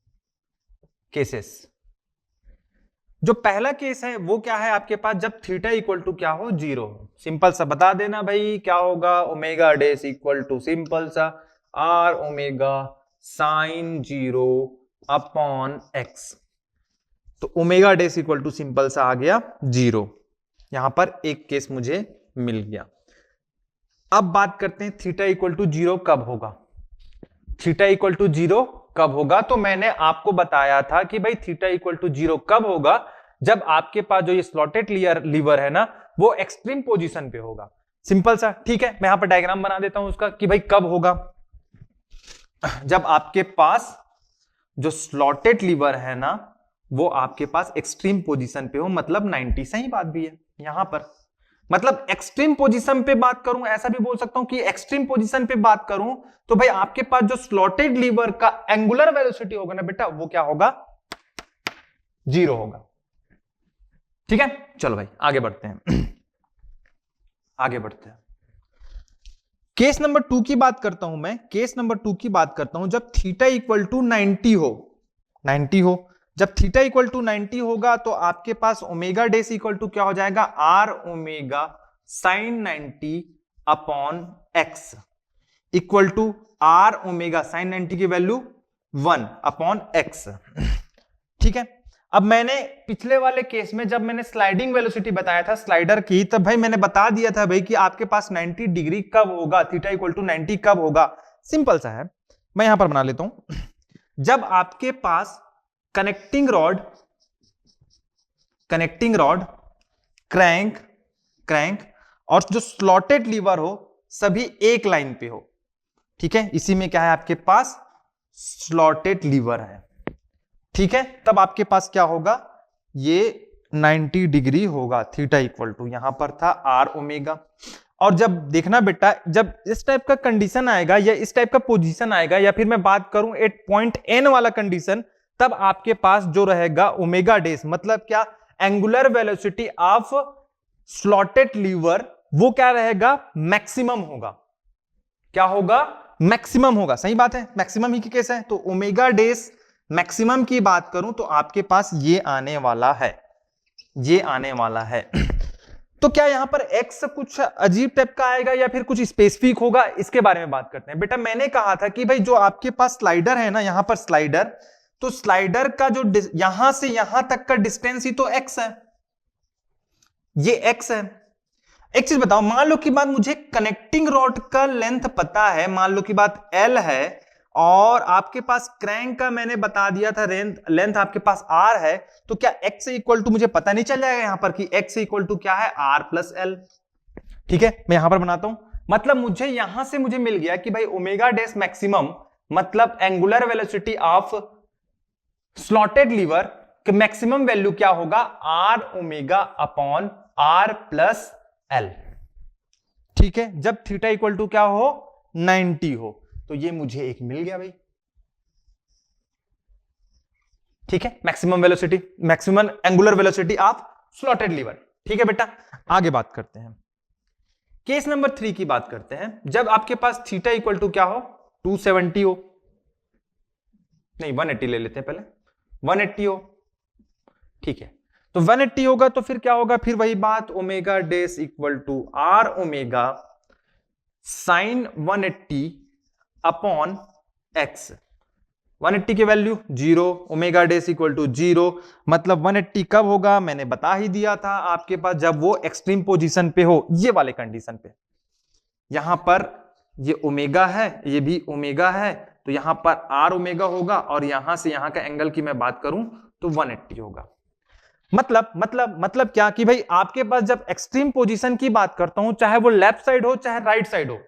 केसेस। जो पहला केस है वो क्या है आपके पास, जब थीटा इक्वल टू क्या हो, 0 हो। सिंपल सा बता देना भाई क्या होगा, omega days equal to simple सा are omega sine 0 upon X. तो omega days equal to simple सा आ गया 0। यहां पर एक केस मुझे मिल गया। अब बात करते हैं थीटा इक्वल टू 0 कब होगा, थीटा इक्वल टू 0 कब होगा। तो मैंने आपको बताया था कि भाई थीटा इक्वल टू 0 कब होगा, जब आपके पास जो ये स्लॉटेड लीवर है ना वो एक्सट्रीम पोजीशन पे होगा, सिंपल सा, ठीक है। मैं यहां पर डायग्राम बना देता हूं उसका कि भाई कब होगा। जब आपके पास जो स्लॉटेड लीवर है ना वो आपके पास एक्सट्रीम पोजीशन पे हो, मतलब 90। सही बात भी है यहां पर, मतलब एक्सट्रीम पोजीशन पे बात करूं, ऐसा भी बोल सकता हूं कि एक्सट्रीम पोजीशन पे बात करूं तो भाई आपके पास जो स्लॉटेड लीवर का एंगुलर वेलोसिटी होगा ना बेटा, वो क्या होगा, 0 होगा। ठीक है, चलो भाई आगे बढ़ते हैं। आगे बढ़ते हैं, केस नंबर 2 की बात करता हूं मैं। केस नंबर 2 की बात करता हूं जब थीटा इक्वल टू 90 हो, 90 हो, जब थीटा इक्वल टू 90 होगा तो आपके पास ओमेगा डेस इक्वल टू क्या हो जाएगा, are omega sine 90 upon x equal to are omega sine 90 की वैल्यू 1 अपॉन एक्स। ठीक है, अब मैंने पिछले वाले केस में जब मैंने स्लाइडिंग वेलोसिटी बताया था स्लाइडर की, तब भाई मैंने बता दिया था भाई कि आपके पास 90 डिग्री कब होगा, थीटा इक्वल टू 90 कब होगा। सिंपल सा है, मैं यहां पर बना लेता हूं। जब आपके पास कनेक्टिंग रॉड, क्रैंक और जो स्लॉटेड लीवर हो सभी एक लाइन पे हो। ठीक है, इसी में क्या है आपके पास, स्लॉटेड लीवर है। ठीक है, तब आपके पास क्या होगा, ये 90 डिग्री होगा, थीटा इक्वल टू यहां पर था आर ओमेगा। और जब देखना बेटा, जब इस टाइप का कंडीशन आएगा या इस टाइप का पोजीशन आएगा, या फिर मैं बात करूं एट पॉइंट एन वाला कंडीशन, तब आपके पास जो रहेगा ओमेगा डेस, मतलब क्या, angular velocity of slotted lever, वो क्या रहेगा, मैक्सिमम होगा। क्या होगा, मैक्सिमम होगा। सही बात है, मैक्सिमम ही की केस है, तो ओमेगा डेस मैक्सिमम की बात करूं तो आपके पास ये आने वाला है, ये आने वाला है। तो क्या यहां पर x कुछ अजीब टाइप का आएगा या फिर कुछ स्पेसिफिक होगा, इसके बारे में बात करते हैं। बेटा मैंने कहा था कि भाई जो आपके पास स्लाइडर है ना, यहां पर स्लाइडर, तो स्लाइडर का जो यहां से यहां तक का डिस्टेंस ही तो x है, ये x है। एक चीज बताओ, मान लो की बात मुझे कनेक्टिंग रॉड का लेंथ पता है, मान लो की बात l है, और आपके पास क्रैंक का मैंने बता दिया था लेंथ आपके पास r है, तो क्या x इक्वल टू मुझे पता नहीं चल जाएगा यहां पर कि x इक्वल टू क्या है, r प्लस एल। ठीक है, मैं यहां पर बनाता हूं, मतलब मुझे यहां से मुझे मिल गया कि भाई ओमेगा डेस मैक्सिमम मतलब angular velocity of slotted lever कि मैक्सिमम वैल्यू क्या होगा, r omega upon r plus L. ठीक है, जब थीटा इक्वल टू क्या हो, 90 हो, तो ये मुझे एक मिल गया भाई। ठीक है, maximum velocity, maximum angular velocity of slotted lever. ठीक है बेटा, आगे बात करते हैं, केस नंबर 3 की बात करते हैं। जब आपके पास थीटा इक्वल टू क्या हो, 270 हो, नहीं 180 ले लेते हैं पहले, 180 हो। ठीक है, तो 180 होगा तो फिर क्या होगा, फिर वही बात, omega days equal to are omega sine 180 upon X. 180 की value 0, omega days equal to 0, मतलब 180 कब होगा, मैंने बता ही दिया था आपके पास, जब वो एक्सट्रीम पोजीशन पे हो, ये वाले कंडीशन पे। यहां पर ये ओमेगा है, ये भी ओमेगा है, तो यहां पर आर ओमेगा होगा, और यहां से यहां का एंगल की मैं बात करूं तो 180 होगा। मतलब क्या कि भाई आपके पास जब एक्सट्रीम पोजीशन की बात करता हूं, चाहे वो लेफ्ट साइड हो चाहे राइट साइड हो,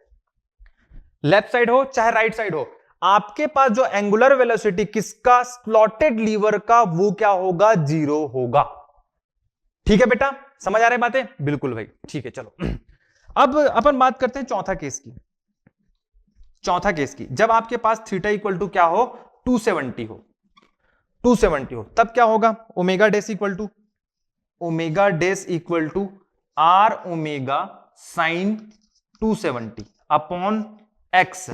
लेफ्ट साइड हो चाहे राइट साइड हो, आपके पास जो एंगुलर वेलोसिटी किसका, स्लॉटेड लीवर का, वो क्या होगा, 0 होगा। ठीक है बेटा, समझ आ रही बातें, बिल्कुल भाई। ठीक है, चलो अब अपन बात करते हैं चौथा केस की। चौथा केस की, जब आपके पास थीटा इक्वल टू क्या हो, 270 हो, 270 हो, तब क्या होगा, omega days equal to, omega days equal to are omega sine 270 upon x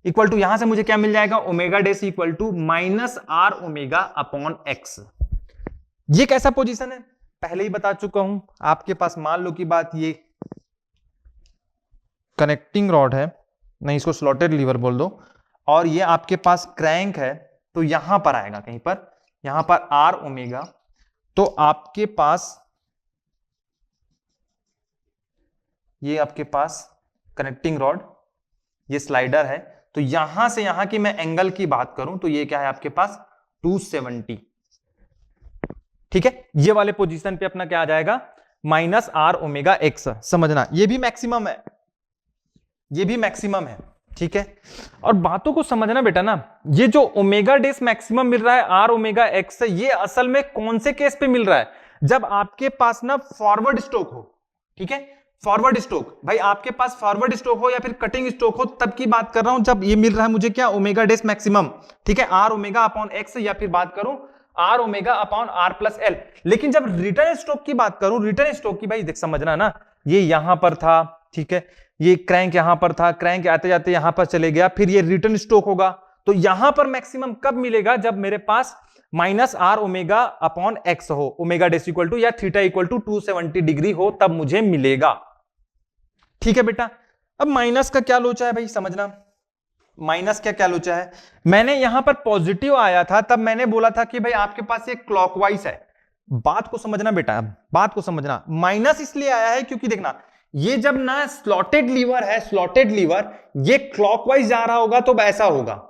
equal to, यहां से मुझे क्या मिल जाएगा, omega days equal to minus R omega upon x. ये कैसा पोजीशन है, पहले ही बता चुका हूं आपके पास। मान लो की बात, ये कनेक्टिंग रॉड है, नहीं इसको स्लॉटेड लीवर बोल दो, और ये आपके पास क्रैंक है, तो यहां पर आएगा कहीं पर, यहां पर आर ओमेगा, तो आपके पास ये आपके पास कनेक्टिंग रॉड, ये स्लाइडर है, तो यहां से यहां की मैं एंगल की बात करूं तो ये क्या है आपके पास, 270। ठीक है, ये वाले पोजीशन पे अपना क्या आ जाएगा, माइनस आर ओमेगा एक्स। समझना, ये भी मैक्सिमम है, ये भी मैक्सिमम है। ठीक है, और बातों को समझना बेटा ना, ये जो ओमेगा डेस मैक्सिमम मिल रहा है आर ओमेगा एक्स, ये असल में कौन से केस पे मिल रहा है? जब आपके पास ना फॉरवर्ड स्ट्रोक हो, ठीक है, फॉरवर्ड स्ट्रोक, भाई आपके पास फॉरवर्ड स्ट्रोक हो या फिर कटिंग स्ट्रोक हो, तब की बात कर रहा हूं, जब ये मिल रहा है मुझे क्या, ओमेगा डेस मैक्सिमम, ठीक है, आर ओमेगा अपॉन एक्स, या फिर बात करूं R omega upon R plus L. लेकिन जब रिटर्न स्ट्रोक की बात करूं, रिटर्न स्ट्रोक की भाई देख समझना ना, ये यहां पर था, ठीक है, ये क्रैंक यहां पर था, क्रैंक आते जाते यहां पर चले गया, फिर ये रिटर्न स्ट्रोक होगा, तो यहां पर मैक्सिमम कब मिलेगा? जब मेरे पास minus R omega upon X हो, ओमेगा डेस इक्वल टू या थीटा इक्वल टू 270 डिग्री हो, तब मुझे मिलेगा। ठीक है बेटा, अब माइनस का क्या लोचा है भाई, समझना माइनस क्या क्या लोचा है। मैंने यहां पर पॉजिटिव आया था, तब मैंने बोला था कि भाई आपके पास ये क्लॉकवाइज है। बात को समझना बेटा, बात को समझना, माइनस इसलिए आया है क्योंकि देखना, ये जब ना स्लॉटेड लीवर है, स्लॉटेड लीवर, ये क्लॉकवाइज जा रहा होगा तो ऐसा होगा,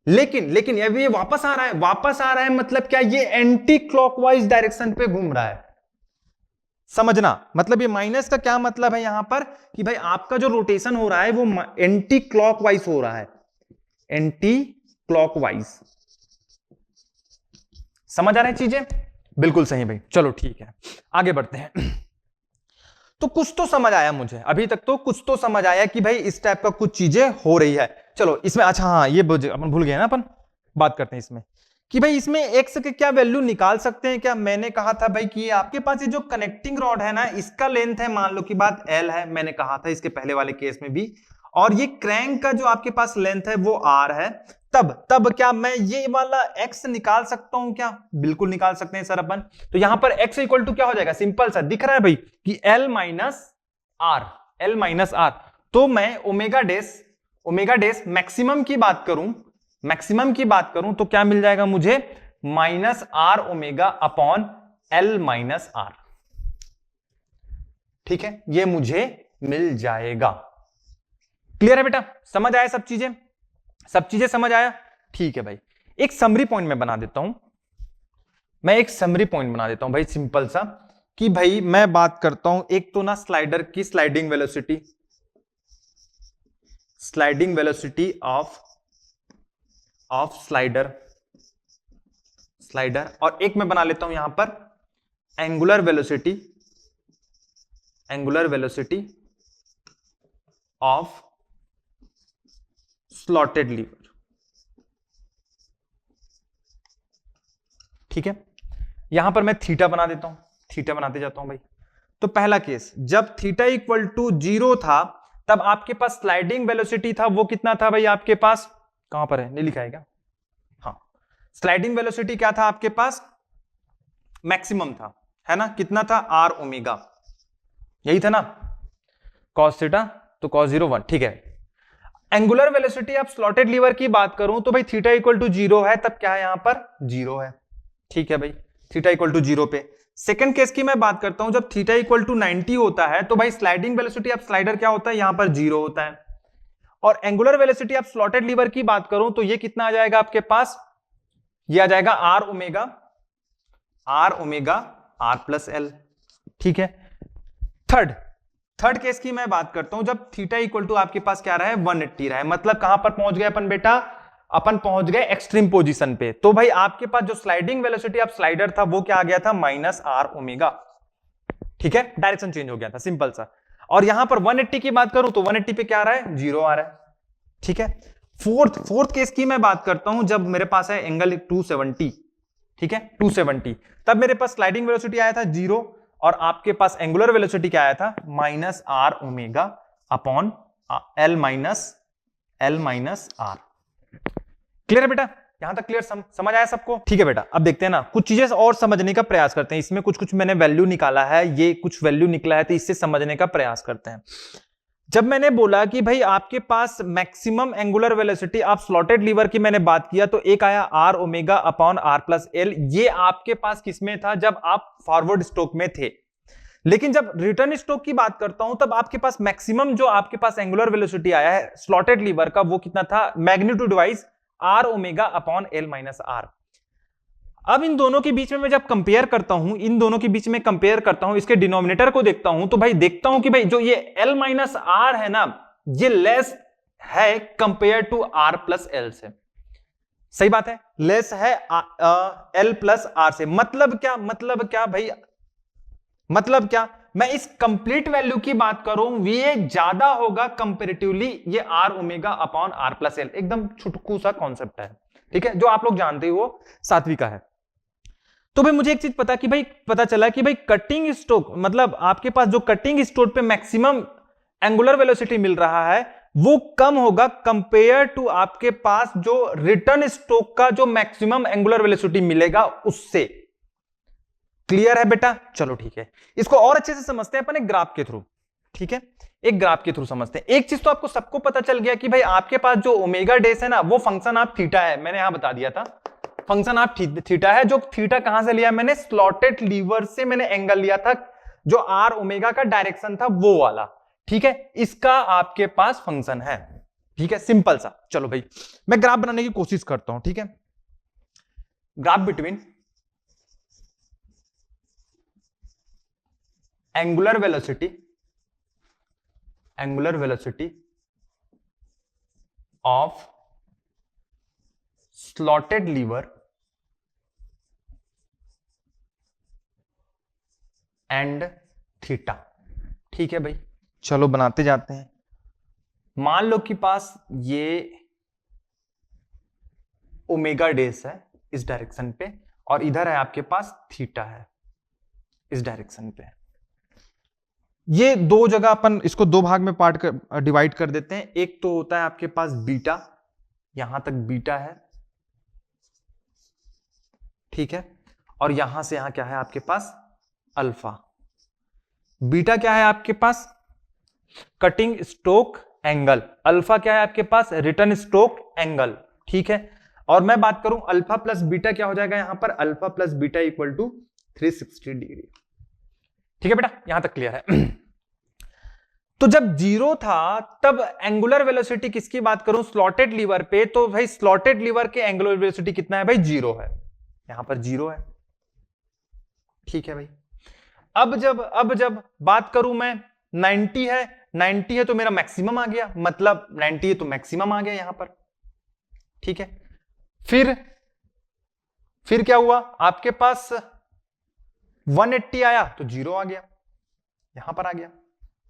लेकिन ये वापस आ रहा है, वापस आ रहा है मतलब क्या, ये एंटी क्लॉकवाइज डायरेक्शन पे घूम रहा है। समझना, मतलब ये माइनस का क्या मतलब है यहां पर, कि भाई आपका जो रोटेशन हो रहा है वो एंटी क्लॉकवाइज हो रहा है, एंटी क्लॉकवाइज। समझ आ रही चीजें? बिल्कुल सही भाई, चलो ठीक है, आगे बढ़ते हैं। तो कुछ तो समझ आया मुझे, अभी तक तो कुछ तो समझ आया कि भाई इस टाइप का कुछ चीजें हो रही है। चलो इसमें, अच्छा हाँ, ये अपन भूल गए ना, अपन बात करते हैं इसमें कि भाई इसमें एक्स के क्या वैल्यू निकाल सकते हैं क्या। मैंने कहा था भाई कि आपके पास ये जो कनेक्टिंग रॉड है ना, इसका लेंथ है, मान लो कि बात एल है, मैंने कहा था इसके पहले वाले केस में भी, और ये क्रैंक का जो आपके पास लेंथ है वो आर है, तब क्या मैं ये वाला x निकाल सकता हूं क्या? बिल्कुल निकाल सकते हैं सर अपन। तो यहां पर x इक्वल टू क्या हो जाएगा, सिंपल सा दिख रहा है भाई कि L माइनस आर। तो मैं ओमेगा डेस मैक्सिमम की बात करूं तो क्या मिल जाएगा मुझे, minus R omega upon L minus R. ठीक है, ये मुझे मिल जाएगा। क्लियर है बेटा, समझ आया सब चीजें समझ आया? ठीक है भाई, एक समरी पॉइंट मैं बना देता हूं, भाई सिंपल सा, कि भाई मैं बात करता हूं एक तो ना स्लाइडर की स्लाइडिंग वेलोसिटी ऑफ स्लाइडर, और एक मैं बना लेता हूं यहां पर angular velocity of slotted lever. ठीक है, यहां पर मैं थीटा बना देता हूं, थीटा बनाते जाता हूं भाई। तो पहला केस, जब थीटा इक्वल टू 0 था, तब आपके पास स्लाइडिंग वेलोसिटी था, वो कितना था भाई आपके पास, कहां पर है, नहीं लिखा है क्या? हाँ, स्लाइडिंग वेलोसिटी क्या था आपके पास, मैक्सिमम था, है ना, कितना था, आर ओमेगा, यही था ना, कॉस थीटा तो कॉस 0 1। ठीक है, angular velocity of slotted lever की बात करूं तो भाई थीटा इक्वल टू 0 है, तब क्या है यहां पर 0 है। ठीक है भाई, थीटा इक्वल टू 0 पे। सेकंड केस की मैं बात करता हूं, जब थीटा इक्वल टू 90 होता है, तो भाई स्लाइडिंग वेलोसिटी ऑफ स्लाइडर क्या होता है, यहां पर 0 होता है। और angular velocity of slotted lever की बात करूं तो ये कितना आ जाएगा आपके पास, ये आ जाएगा are omega R plus L. ठीक है, थर्ड केस की मैं बात करता हूं, जब थीटा इक्वल टू आपके पास क्या रहा है, 180 रहा है, मतलब कहां पर पहुंच गए अपन बेटा, अपन पहुंच गए एक्सट्रीम पोजीशन पे। तो भाई आपके पास जो स्लाइडिंग वेलोसिटी ऑफ स्लाइडर था वो क्या आ गया था, माइनस आर ओमेगा। ठीक है, डायरेक्शन चेंज हो गया था, सिंपल सा। और यहां पर 180 की बात करूं तो 180 पे क्या आ रहा है, 0 आ रहा है। ठीक है, फोर्थ केस की मैं बात करता हूं, जब मेरे पास है एंगल 270, ठीक है 270, तब मेरे पास स्लाइडिंग वेलोसिटी आया था 0, और आपके पास एंगुलर वेलोसिटी क्या आया था, minus R omega upon L minus R. Clear है बेटा, यहां तक क्लियर, समझ आया सबको? ठीक है बेटा, अब देखते हैं ना, कुछ चीजें और समझने का प्रयास करते हैं। इसमें कुछ मैंने वैल्यू निकाला है, ये कुछ वैल्यू निकला है, तो इससे समझने का प्रयास करते हैं। जब मैंने बोला कि भाई आपके पास maximum angular velocity of slotted lever की मैंने बात किया, तो एक आया R omega upon R plus L. ये आपके पास किसमें था, जब आप फॉरवर्ड स्ट्रोक में थे। लेकिन जब रिटर्न स्ट्रोक की बात करता हूं, तब आपके पास मैक्सिमम जो आपके पास एंगुलर वेलोसिटी आया है स्लॉटेड लीवर का, वो कितना था, magnitude wise R omega upon L minus R. अब इन दोनों के बीच में मैं जब कंपेयर करता हूं, इसके डिनोमिनेटर को देखता हूं, तो भाई देखता हूं कि भाई जो ये L माइनस आर है ना, ये लेस है compare to R plus L से। सही बात है, लेस है एल प्लस आर से। मतलब क्या, मतलब क्या भाई, मतलब क्या, मैं इस कंप्लीट वैल्यू की बात करूं, ये ज्यादा होगा कंपेरेटिवली ये R omega upon R plus L. एकदम छुटकू सा कॉन्सेप्ट है, ठीक है, जो आप लोग जानते हो सातवीं का है। तो भाई मुझे एक चीज पता चला कि भाई कटिंग स्ट्रोक, मतलब आपके पास जो कटिंग स्ट्रोक पे मैक्सिमम एंगुलर वेलोसिटी मिल रहा है वो कम होगा कंपेयर टू आपके पास जो रिटर्न स्ट्रोक का जो मैक्सिमम एंगुलर वेलोसिटी मिलेगा उससे। क्लियर है बेटा? चलो ठीक है, इसको और अच्छे से समझते हैं अपन एक ग्राफ के थ्रू। ठीक है, एक ग्राफ के थ्रू समझते हैं। एक चीज तो आपको सबको पता चल गया कि भाई आपके पास जो ओमेगा डेस है ना, वो फंक्शन आप थीटा है, मैंने यहां बता दिया था, फंक्शन आप थीटा है। जो थीटा कहां से लिया मैंने? स्लॉटेड लीवर से मैंने एंगल लिया था, जो आर ओमेगा का डायरेक्शन था वो वाला। ठीक है, इसका आपके पास फंक्शन है। ठीक है, सिंपल सा। चलो भाई मैं ग्राफ बनाने की कोशिश करता हूं। ठीक है, graph between angular velocity of slotted lever and theta. ठीक है भाई, चलो बनाते जाते हैं। मान लो कि पास ये ओमेगा डेस है इस डायरेक्शन पे, और इधर है आपके पास थीटा है इस डायरेक्शन पे। ये दो जगह अपन इसको दो भाग में डिवाइड कर देते हैं। एक तो होता है आपके पास बीटा, यहां तक बीटा है, ठीक है, और यहां से यहां क्या है आपके पास? अल्फा। बीटा क्या है आपके पास? Cutting stroke angle. अल्फा क्या है आपके पास? Return stroke angle. ठीक है, और मैं बात करूं अल्फा प्लस बीटा क्या हो जाएगा यहां पर? Alpha plus beta equal to 360 degree. ठीक है बेटा, यहां तक क्लियर है? तो जब जीरो था तब एंगुलर वेलोसिटी किसकी बात करूं? स्लॉटेड लीवर पे। तो भाई स्लॉटेड लीवर के एंगुलर वेलोसिटी कितना है भाई? जीरो है, यहां पर जीरो है। ठीक है भाई, अब जब बात करूं मैं 90 है तो मेरा मैक्सिमम आ गया, मतलब 90 है तो मैक्सिमम आ गया यहां पर। ठीक है, फिर क्या हुआ आपके पास? 180 आया तो जीरो आ गया, यहां पर आ गया।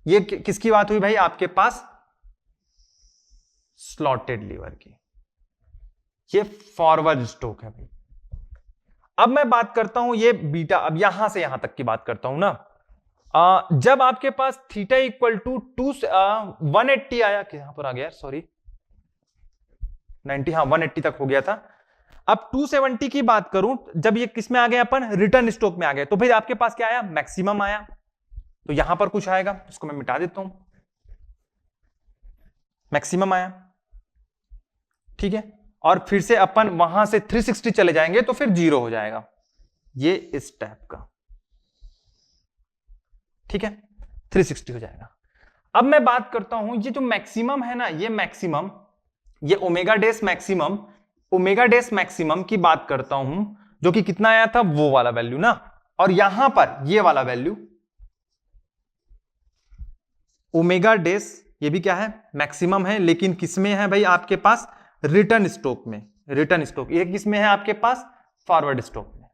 ये किसकी बात हुई भाई? आपके पास स्लॉटेड लीवर की। ये फॉरवर्ड स्ट्रोक है भाई। अब मैं बात करता हूं ये बीटा, अब यहां से यहां तक की बात करता हूं ना। जब आपके पास थीटा इक्वल टू 180 आया, यहां पर आ गया, सॉरी 90, हाँ 180 तक हो गया था। अब 270 की बात करूं, जब ये किस में आ गए अपन? रिटर्न स्ट्रोक में आ गए, तो भाई आपके पास क्या आया? मैक्सिमम आया। तो यहां पर कुछ आएगा, इसको मैं मिटा देता हूं, मैक्सिमम आया। ठीक है, और फिर से अपन वहां से 360 चले जाएंगे तो फिर जीरो हो जाएगा, ये इस टाइप का। ठीक है, 360 हो जाएगा। अब मैं बात करता हूं ये जो मैक्सिमम है ना, ये मैक्सिमम, ये ओमेगा डेस मैक्सिमम की बात करता हूं, जो कि कितना आया था? वो वाला वैल्यू ना, और यहां पर ये वाला वैल्यू ओमेगा डेस, ये भी क्या है? मैक्सिमम है, लेकिन किसमें है भाई आपके पास? रिटर्न स्ट्रोक में। रिटर्न स्ट्रोक ये किसमें है आपके पास? फॉरवर्ड स्ट्रोक में।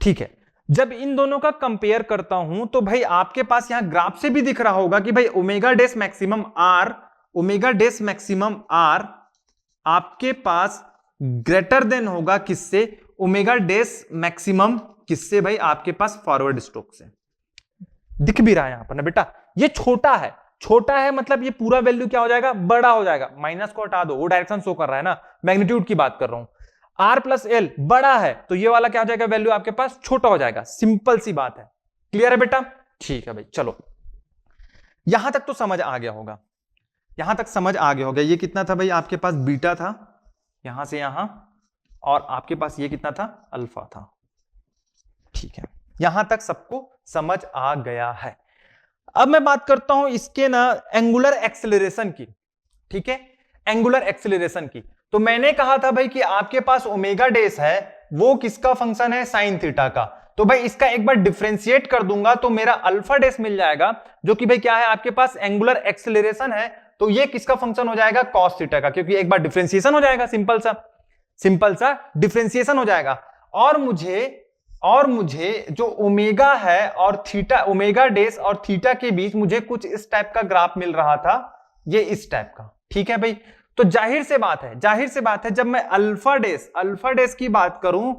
ठीक है, जब इन दोनों का कंपेयर करता हूं तो भाई आपके पास यहां ग्राफ से भी दिख रहा होगा कि भाई ओमेगा डेस मैक्सिमम आर आपके पास ग्रेटर देन होगा किससे? ओमेगा डेस मैक्सिमम किससे भाई? आपके पास फॉरवर्ड स्ट्रोक से। दिख भी रहा है यहां पर ना बेटा, ये छोटा है मतलब ये पूरा वैल्यू क्या हो जाएगा? बड़ा हो जाएगा। माइनस को हटा दो, वो डायरेक्शन शो कर रहा है ना, मैग्नीट्यूड की बात कर रहा हूं। आर प्लस एल बड़ा है तो ये वाला क्या हो जाएगा? वैल्यू आपके पास छोटा हो जाएगा। सिंपल सी बात है। क्लियर है बेटा? ठीक है भाई, चलो यहां तक तो समझ आ गया होगा, यहां तक समझ आ गया होगा। ये कितना था भाई आपके पास? बीटा था, यहां से यहां, और आपके पास ये कितना था? अल्फा था। ठीक है, यहां तक सबको समझ आ गया है। अब मैं बात करता हूं इसके ना एंगुलर एक्सेलरेशन की। ठीक है, एंगुलर एक्सेलरेशन की। तो मैंने कहा था भाई कि आपके पास ओमेगा डेस है, वो किसका फंक्शन है? साइन थीटा का। तो भाई इसका एक बार डिफरेंशिएट कर दूंगा तो मेरा अल्फा डेस मिल जाएगा, जो कि भाई क्या है आपके पास? एंगुलर एक्सेलरेशन है तो ये किसका फंक्शन हो जाएगा, cos थीटा का, क्योंकि एक बार डिफरेंशिएशन हो जाएगा, सिंपल सा डिफरेंशिएशन हो जाएगा। और मुझे जो ओमेगा है और थीटा, ओमेगा डेस और थीटा के बीच मुझे कुछ इस टाइप का ग्राफ मिल रहा था, ये इस टाइप का। ठीक है भाई, तो जाहिर से बात है जब मैं अल्फा डेस की बात करूं,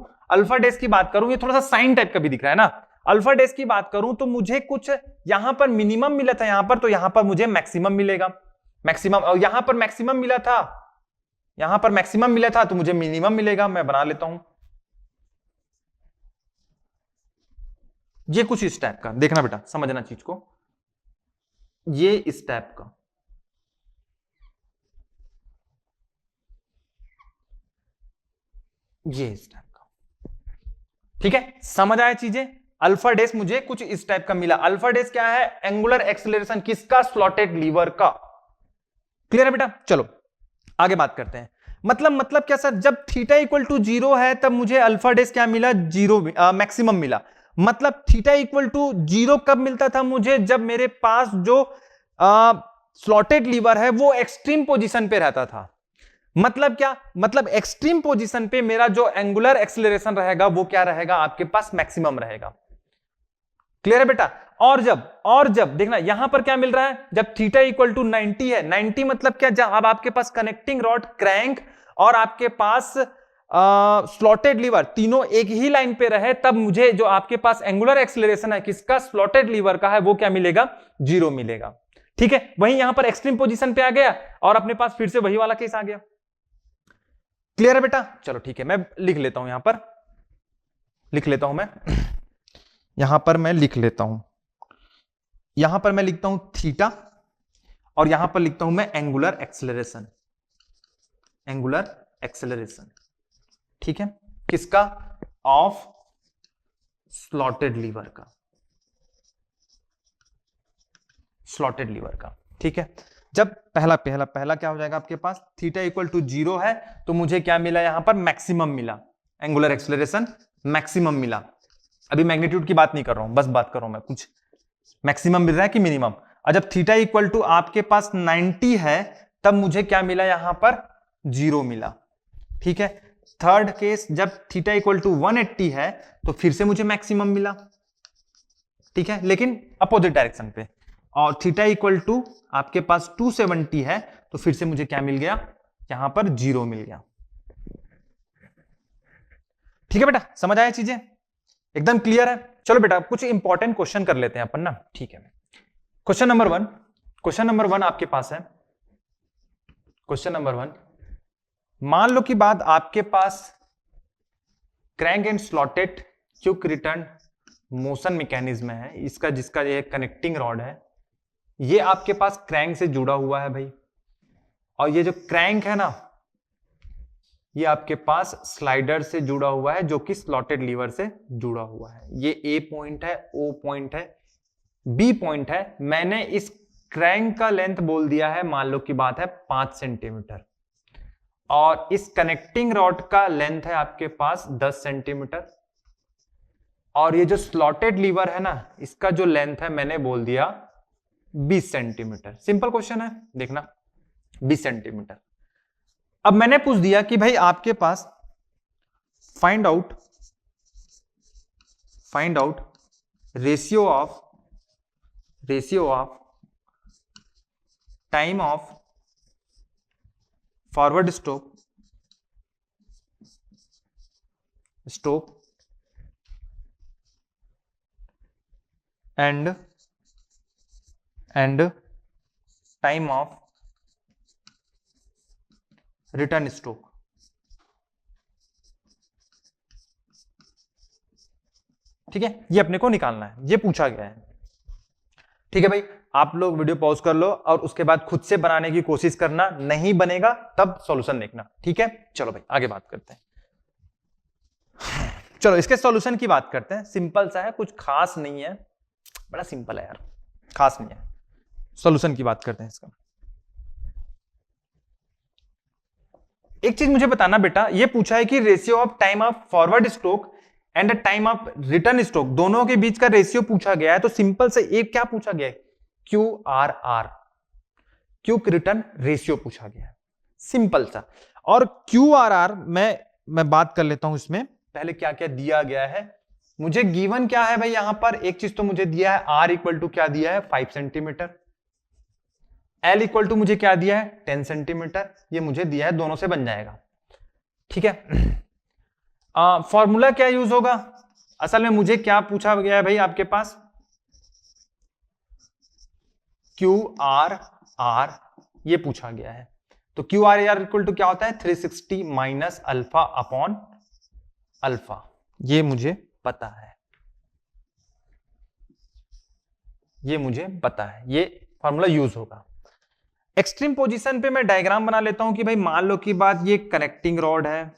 ये थोड़ा सा साइन टाइप का भी दिख रहा है ना, अल्फा डेस की बात करूं तो मुझे कुछ यहां पर मिनिमम मिला था यहां पर, तो यहां पर मुझे मैक्सिमम मिलेगा, और यहां पर मैक्सिमम मिला था तो मुझे मिनिमम मिलेगा। मैं बना लेता हूं ये कुछ इस टाइप का, देखना बेटा, समझना चीज को, ये इस टाइप का, ये इस टाइप का। ठीक है, समझ आया चीजें। अल्फा डेस मुझे कुछ इस टाइप का मिला। अल्फा डेस क्या है, एंगुलर एक्सेलरेशन किसका, स्लॉटेड लीवर का। क्लियर है बेटा, चलो आगे बात करते हैं। मतलब क्या सर, जब थीटा इक्वल टू 0 है तब मुझे अल्फा डेस क्या मिला, 0 मैक्सिमम मिला। मतलब थीटा इक्वल टू 0 कब मिलता था मुझे, जब मेरे पास जो स्लॉटेड लीवर है वो एक्सट्रीम पोजीशन पे रहता था। मतलब क्या, मतलब एक्सट्रीम पोजीशन पे मेरा जो एंगुलर एक्सेलरेशन रहेगा वो क्या रहेगा, आपके पास मैक्सिमम रहेगा। क्लियर है बेटा। और जब देखना यहां पर क्या मिल रहा है, जब थीटा इक्वल टू 90 है, 90 मतलब क्या, जब अब आपके पास कनेक्टिंग रॉड, क्रैंक और आपके पास स्लॉटेड लीवर तीनों एक ही लाइन पे रहे, तब मुझे जो आपके पास एंगुलर एक्सेलरेशन है किसका, स्लॉटेड लीवर का है, वो क्या मिलेगा, 0 मिलेगा। ठीक है, वहीं यहां पर एक्सट्रीम पोजीशन पे आ गया और अपने पास फिर से वही वाला केस आ गया। क्लियर है बेटा, चलो ठीक है, मैं लिख लेता हूं, यहां पर लिख लेता हूं मैं लिखता हूं थीटा, और यहां पर लिखता हूं मैं एंगुलर एक्सेलरेशन। ठीक है, किसका, ऑफ स्लॉटेड लीवर का। ठीक है, जब पहला क्या हो जाएगा आपके पास, थीटा इक्वल टू 0 है तो मुझे क्या मिला, यहां पर मैक्सिमम मिला, एंगुलर एक्सेलरेशन मैक्सिमम मिला। अभी मैग्नीट्यूड की बात नहीं कर रहा हूं, बस बात कर रहा हूं मैं, कुछ मैक्सिमम मिल रहा है कि मिनिमम। और जब थीटा इक्वल टू आपके पास 90 है तब मुझे क्या मिला, यहां पर 0 मिला। ठीक है, थर्ड केस, जब थीटा इक्वल टू 180 है तो फिर से मुझे मैक्सिमम मिला। ठीक है, लेकिन अपोजिट डायरेक्शन पे। और थीटा इक्वल टू आपके पास 270 है तो फिर से मुझे क्या मिल गया, यहां पर 0 मिल गया। ठीक है बेटा, समझ आया चीजें, एकदम क्लियर है। चलो बेटा कुछ इंपॉर्टेंट क्वेश्चन कर लेते हैं अपन ना। ठीक है, क्वेश्चन नंबर वन आपके पास है। क्वेश्चन नंबर 1, मान लो कि बाद आपके पास crank and slotted quick return motion mechanism है, इसका जिसका ये कनेक्टिंग रॉड है, ये आपके पास क्रैंक से जुड़ा हुआ है भाई, और ये जो क्रैंक है ना, ये आपके पास स्लाइडर से जुड़ा हुआ है जो कि स्लॉटेड लीवर से जुड़ा हुआ है। ये ए पॉइंट है, ओ पॉइंट है, बी पॉइंट है। मैंने इस क्रैंक का लेंथ बोल दिया है, मान लो की बात है 5 सेंटीमीटर, और इस कनेक्टिंग रॉड का लेंथ है आपके पास 10 सेंटीमीटर, और ये जो स्लॉटेड लीवर है ना, इसका जो लेंथ है मैंने बोल दिया 20 सेंटीमीटर। सिंपल क्वेश्चन है, देखना 20 सेंटीमीटर। अब मैंने पूछ दिया कि भाई आपके पास find out ratio of time of forward stroke and time of return stroke. ठीक है, ये अपने को निकालना है, ये पूछा गया है। ठीक है भाई, आप लोग वीडियो पॉज कर लो और उसके बाद खुद से बनाने की कोशिश करना, नहीं बनेगा तब सॉल्यूशन देखना। ठीक है, चलो भाई आगे बात करते हैं। चलो इसके सॉल्यूशन की बात करते हैं। सिंपल सा है, कुछ खास नहीं है, बड़ा सिंपल है यार, खास नहीं है। सॉल्यूशन की बात करते हैं इसका। एक चीज मुझे बताना बेटा, ये पूछा है कि ratio of time of forward stroke and time of return stroke, दोनों के बीच का रेशियो पूछा गया है। तो सिंपल से एक क्या पूछा गया है, QRR। क्विक रिटर्न रेशियो पूछा गया है, सिंपल सा। और QRR मैं बात कर लेता हूं इसमें, पहले क्या क्या दिया गया है मुझे। गिवन क्या है भाई, यहां पर एक चीज तो मुझे दिया है, R इक्वल टू क्या दिया है 5 सेंटीमीटर, L इक्वल टू मुझे क्या दिया है 10 सेंटीमीटर, ये मुझे दिया है, दोनों से बन जाएगा। ठीक है, फॉर्मूला क्या यूज होगा, असल में मुझे क्या पूछा गया है भाई आपके पास, QRR ये पूछा गया है। तो QRR इक्वल टू क्या होता है 360 माइनस अल्फा अपॉन अल्फा, ये मुझे पता है, ये मुझे पता है, ये फॉर्मूला यूज होगा। एक्सट्रीम पोजीशन पे मैं डायग्राम बना लेता हूं कि भाई मान लो की बात ये कनेक्टिंग रॉड है,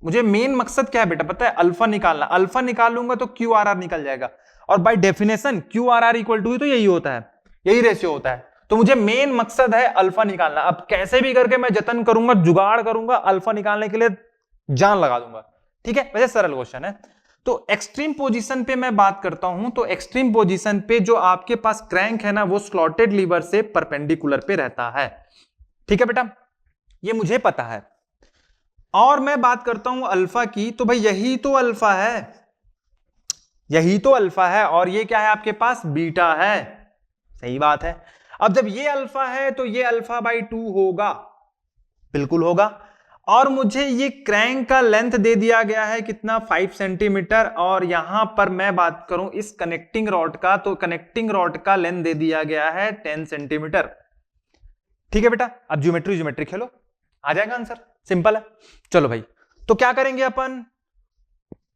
मुझे मेन मकसद क्या है बेटा पता है, अल्फा निकालना, अल्फा निकाल लूंगा तो QRR निकल जाएगा, और by definition QRR equal to तो यही होता है, यही रेशियो होता है। तो मुझे मेन मकसद है अल्फा निकालना, अब कैसे भी करके मैं जतन करूंगा, जुगाड़ करूंगा, अल्फा निकालने के लिए जान लगा दूंगा। ठीक है, वैसे सरल क्वेश्चन है। तो एक्सट्रीम पोजीशन पे मैं बात करता हूं, तो एक्सट्रीम पोजीशन पे जो आपके पास क्रैंक है ना, वो स्लॉटेड लीवर से परपेंडिकुलर पे रहता है। ठीक है बेटा, ये मुझे पता है। और मैं बात करता हूं अल्फा की, तो भाई यही तो अल्फा है, यही तो अल्फा है, और ये क्या है आपके पास बीटा है, सही बात है। अब जब ये अल्फा है तो ये अल्फा बाई 2 होगा, बिल्कुल होगा। और मुझे ये क्रैंक का लेंथ दे दिया गया है कितना 5 सेंटीमीटर, और यहां पर मैं बात करूं इस कनेक्टिंग रॉड का, तो कनेक्टिंग रॉड का लेंथ दे दिया गया है 10 सेंटीमीटर। ठीक है बेटा, अब ज्योमेट्री खेलो, आ जाएगा आंसर, सिंपल है। चलो भाई, तो क्या करेंगे अपन,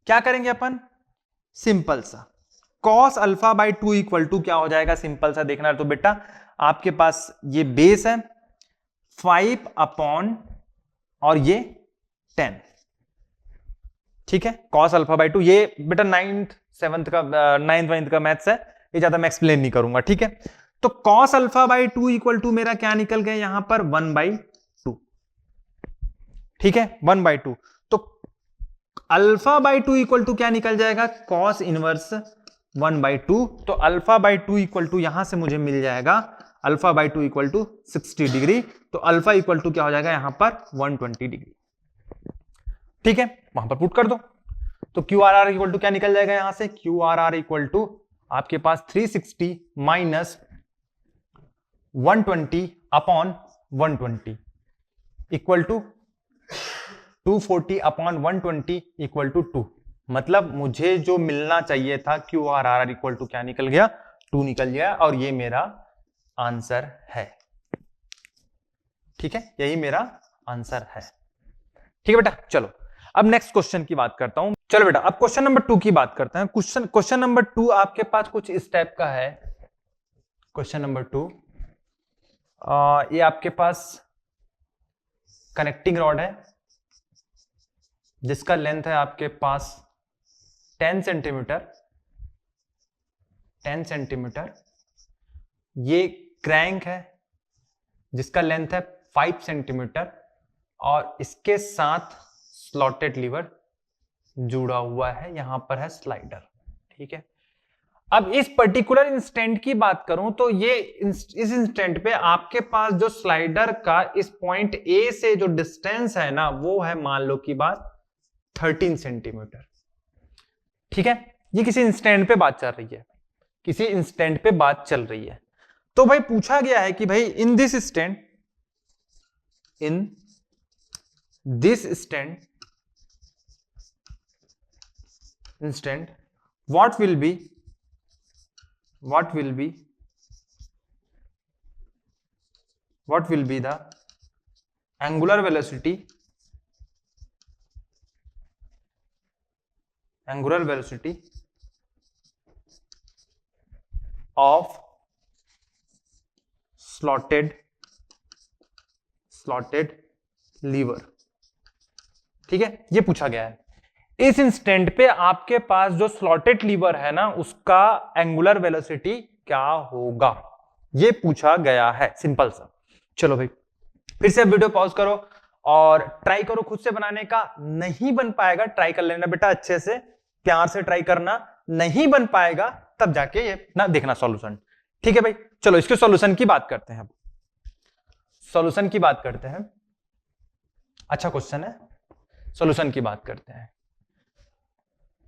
क्या करेंगे अपन, सिंपल सा cos alpha by 2 equal to क्या हो जाएगा, सिंपल सा देखना है। तो बेटा आपके पास ये बेस है 5 अपॉन और ये 10, ठीक है, cos अल्फा बाई 2, ये बेटा 9th 7th का 9th 9th का मैथ्स है, ये ज्यादा मैं एक्सप्लेन नहीं करूंगा। ठीक है, तो cos alpha by 2 equal to मेरा क्या निकल गया यहां पर 1/2, ठीक है 1/2। तो अल्फा बाई 2 इक्वल टू क्या निकल जाएगा cos इनवर्स 1/2, तो अल्फा बाई 2 इक्वल टू यहां से मुझे मिल जाएगा alpha by 2 equal to 60 degree, तो अल्फा इक्वल टू क्या हो जाएगा यहां पर 120 डिग्री। ठीक है, वहां पर पुट कर दो, तो QRR इक्वल टू क्या निकल जाएगा यहां से, QRR इक्वल टू आपके पास 360 minus 120 upon 120 equal to 240 upon 120 equal to 2, मतलब मुझे जो मिलना चाहिए था QRR इक्वल टू क्या निकल गया 2 निकल गया, और ये मेरा आंसर है। ठीक है, यही मेरा आंसर है। ठीक है बेटा, चलो अब नेक्स्ट क्वेश्चन की बात करता हूं। चलो बेटा अब क्वेश्चन नंबर 2 की बात करते हैं। क्वेश्चन नंबर 2 आपके पास कुछ इस टाइप का है। क्वेश्चन नंबर 2 ये आपके पास कनेक्टिंग रॉड है जिसका लेंथ है आपके पास 10 सेंटीमीटर, 10 सेंटीमीटर। ये क्रैंक है जिसका लेंथ है 5 सेंटीमीटर, और इसके साथ स्लॉटेड लीवर जुड़ा हुआ है, यहां पर है स्लाइडर। ठीक है, अब इस पर्टिकुलर इंस्टेंट की बात करूं तो ये इस इंस्टेंट पे आपके पास जो स्लाइडर का इस पॉइंट ए से जो डिस्टेंस है ना, वो है मान लो की बात 13 सेंटीमीटर। ठीक है, ये किसी इंस्टेंट पे बात चल रही है, किसी इंस्टेंट पे बात चल रही है। तो भाई पूछा गया है कि भाई in this instant, in this instant what will be the angular velocity of slotted lever। ठीक है, ये पूछा गया है। इस इंस्टेंट पे आपके पास जो स्लॉटेड लीवर है ना, उसका एंगुलर वेलोसिटी क्या होगा, ये पूछा गया है, सिंपल सा। चलो भाई फिर से वीडियो पॉज करो और ट्राई करो खुद से बनाने का। नहीं बन पाएगा ट्राई कर लेना बेटा, अच्छे से प्यार से ट्राई करना, नहीं बन पाएगा तब जाके ये ना देखना सॉल्यूशन। ठीक है भाई, चलो इसके सॉल्यूशन की बात करते हैं अब। सॉल्यूशन की बात करते हैं। अच्छा क्वेश्चन है, सॉल्यूशन की बात करते हैं।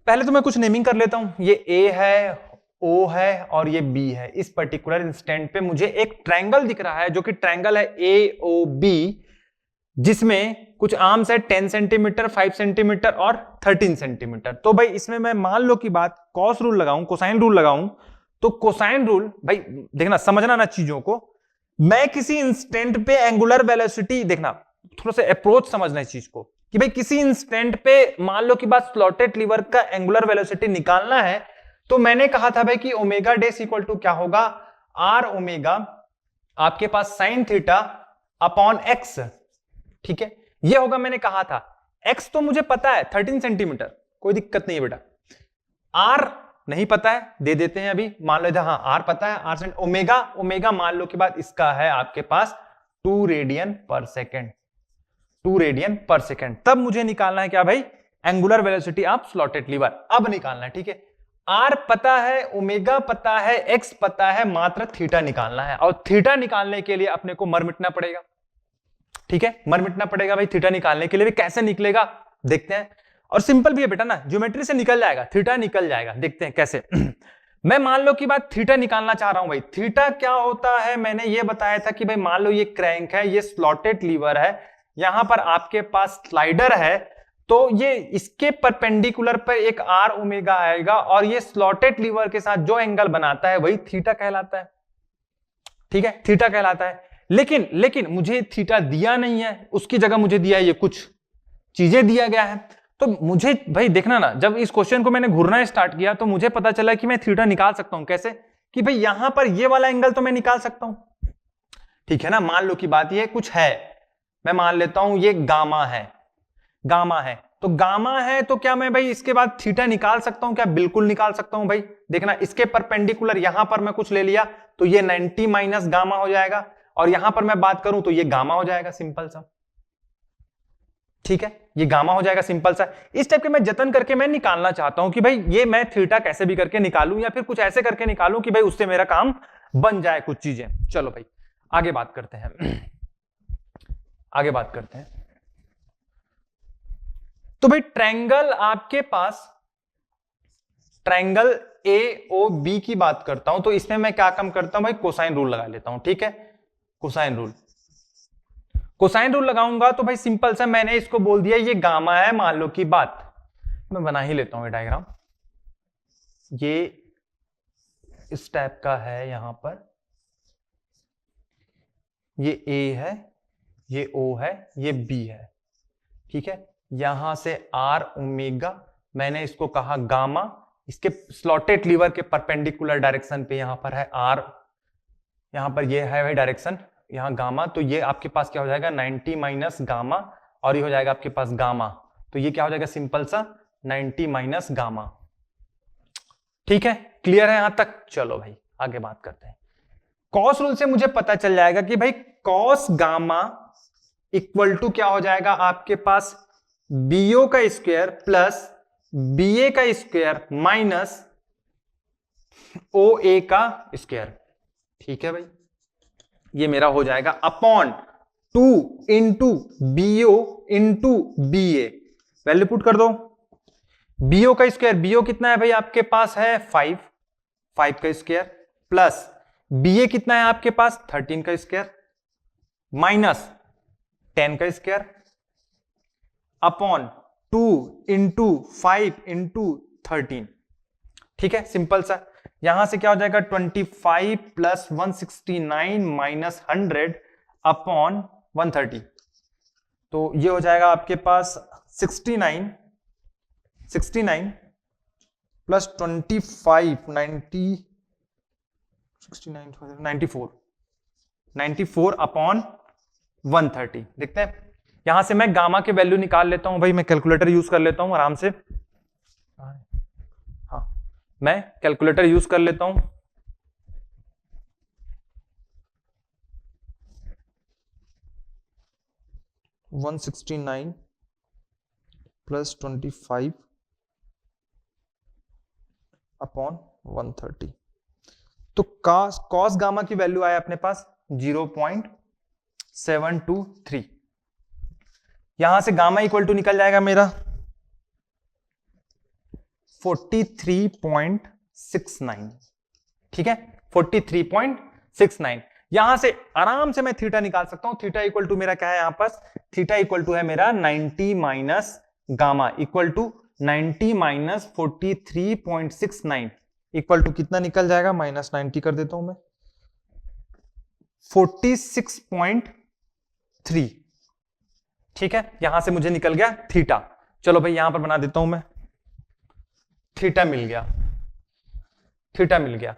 पहले तो मैं कुछ नेमिंग कर लेता हूं। ये ए है, ओ है और ये बी है। इस पर्टिकुलर इंस्टेंट पे मुझे एक ट्रायंगल दिख रहा है जो कि ट्रायंगल है ए ओ बी, जिसमें कुछ आर्म्स है 10 सेंटीमीटर, 5 सेंटीमीटर और 13 सेंटीमीटर। तो भाई इसमें मैं मान लो की बात कॉस रूल लगाऊं, कोसाइन रूल लगाऊं, तो कोसाइन रूल भाई देखना, समझना ना चीजों को। मैं किसी इंस्टेंट पे एंगुलर वेलोसिटी, देखना थोड़ा सा अप्रोच समझना इस चीज को, कि भाई किसी इंस्टेंट पे मान लो की बात स्लॉटेड लीवर का एंगुलर वेलोसिटी निकालना है, तो मैंने कहा था भाई कि ओमेगा डेस इक्वल टू क्या होगा, आर ओमेगा आपके पास साइन थीटा अपॉन एक्स। ठीक है, ये होगा, मैंने कहा था। एक्स तो मुझे पता है 13 सेंटीमीटर, कोई दिक्कत नहीं है बेटा। आर नहीं पता है, दे देते हैं अभी, मान लो हाँ आर पता है, आर ओमेगा, ओमेगा मान लो के बाद इसका है आपके पास 2 radian per second, 2 radian per second. तब मुझे निकालना है क्या भाई, angular velocity of slotted lever, अब निकालना है। ठीक है, आर पता है, ओमेगा पता है, एक्स पता है, मात्र थीटा निकालना है। और थीटा निकालने के लिए अपने को मर मिटना पड़ेगा। ठीक है, मर मिटना पड़ेगा भाई थीटा निकालने के लिए। भी कैसे निकलेगा देखते हैं, और सिंपल भी है बेटा ना, ज्योमेट्री से निकल जाएगा, थीटा निकल जाएगा। देखते हैं कैसे। मैं मान लो की बात थीटा निकालना चाह रहा हूं भाई। थीटा क्या होता है, मैंने ये बताया था कि भाई मान लो ये क्रैंक है, ये स्लॉटेड लीवर है, यहां पर आपके पास स्लाइडर है, तो ये इसके परपेंडिकुलर पर एक आर ओमेगा आएगा, और ये स्लॉटेड लीवर के साथ जो एंगल बनाता है वही थीटा कहलाता है। ठीक है, थीटा कहलाता है। लेकिन मुझे थीटा दिया नहीं है, उसकी जगह मुझे दिया है ये कुछ चीजें दिया गया है। तो मुझे भाई देखना ना, जब इस क्वेश्चन को मैंने घूरना स्टार्ट किया तो मुझे पता चला कि मैं थीटा निकाल सकता हूं। कैसे, कि भाई यहां पर ये वाला एंगल तो मैं निकाल सकता हूं। ठीक है ना, मान लो की बात ये कुछ है, मैं मान लेता हूं ये गामा है, गामा है, तो गामा है तो क्या मैं भाई इसके बाद थीटा निकाल सकता हूं क्या, बिल्कुल निकाल सकता हूं भाई। देखना इसके परपेंडिकुलर यहां पर मैं कुछ ले लिया तो ये 90 माइनस गामा हो जाएगा, और यहां पर मैं बात करूं तो ये गामा हो जाएगा, सिंपल सा। ठीक है, ये गामा हो जाएगा, सिंपल सा। इस टाइप के मैं जतन करके मैं निकालना चाहता हूं कि भाई ये मैं थीटा कैसे भी करके निकालूं, या फिर कुछ ऐसे करके निकालूं कि भाई उससे मेरा काम बन जाए कुछ चीजें। चलो भाई आगे बात करते हैं, आगे बात करते हैं। तो भाई ट्रायंगल आपके पास, ट्रायंगल ए ओ बी की बात करता हूं, तो इसमें मैं क्या काम करता हूं भाई, कोसाइन रूल लगा लेता हूं। ठीक है, कोसाइन रूल, कोसाइन रूल लगाऊंगा तो भाई सिंपल सा, मैंने इसको बोल दिया ये गामा है, मान लो की बात, मैं बना ही लेता हूं ये डायग्राम। ये इस टाइप का है, यहां पर ये ए है, ये ओ है, ये बी है। ठीक है, यहां से आर ओमेगा, मैंने इसको कहा गामा, इसके स्लॉटेड लीवर के परपेंडिकुलर डायरेक्शन पे यहां पर है आर, यहां पर ये है भाई डायरेक्शन, यहां गामा, तो ये आपके पास क्या हो जाएगा 90 माइनस गामा, और ये हो जाएगा आपके पास गामा, तो ये क्या हो जाएगा सिंपल सा 90 माइनस गामा। ठीक है, क्लियर है यहां तक। चलो भाई आगे बात करते हैं। कॉस रूल से मुझे पता चल जाएगा कि भाई कॉस गामा इक्वल टू क्या हो जाएगा आपके पास बीओ का स्क्वायर प्लस बीए का स्क्वायर माइनस ओ ए का स्क्वायर। ठीक है भाई, ये मेरा हो जाएगा upon 2 into BO into BA, value put कर दो। बीओ का स्क्वायर, बीओ कितना है भाई आपके पास है 5, 5 का स्क्वायर, प्लस बीए कितना है आपके पास 13 का स्क्वायर, माइनस 10 का स्क्वायर, अपॉन 2 इंटू 5 इंटू 13। ठीक है, सिंपल सा। यहां से क्या हो जाएगा 25 प्लस 169 माइनस 100 अपॉन 130, तो ये हो जाएगा आपके पास 69 प्लस 25 90 69 94 अपॉन 130। देखते हैं, यहां से मैं गामा के वैल्यू निकाल लेता हूं भाई, मैं कैलकुलेटर यूज कर लेता हूं आराम से। हाँ, मैं कैलकुलेटर यूज कर लेता हूं। वन 169 प्लस 25 अपॉन 130, तो कॉस गामा की वैल्यू आया अपने पास 0.7 723। यहां से गामा इक्वल टू निकल जाएगा मेरा 43.69। ठीक है, 43.69। यहां से आराम से मैं थीटा निकाल सकता हूं। थीटा इक्वल टू मेरा क्या है यहां पर, थीटा इक्वल टू है मेरा 90 minus gamma equal to 90 minus 43.69 equal to कितना निकल जाएगा, माइनस 90 कर देता हूं मैं, 46.3। ठीक है, यहां से मुझे निकल गया थीटा। चलो भाई यहां पर बना देता हूं मैं, थीटा मिल गया, थीटा मिल गया।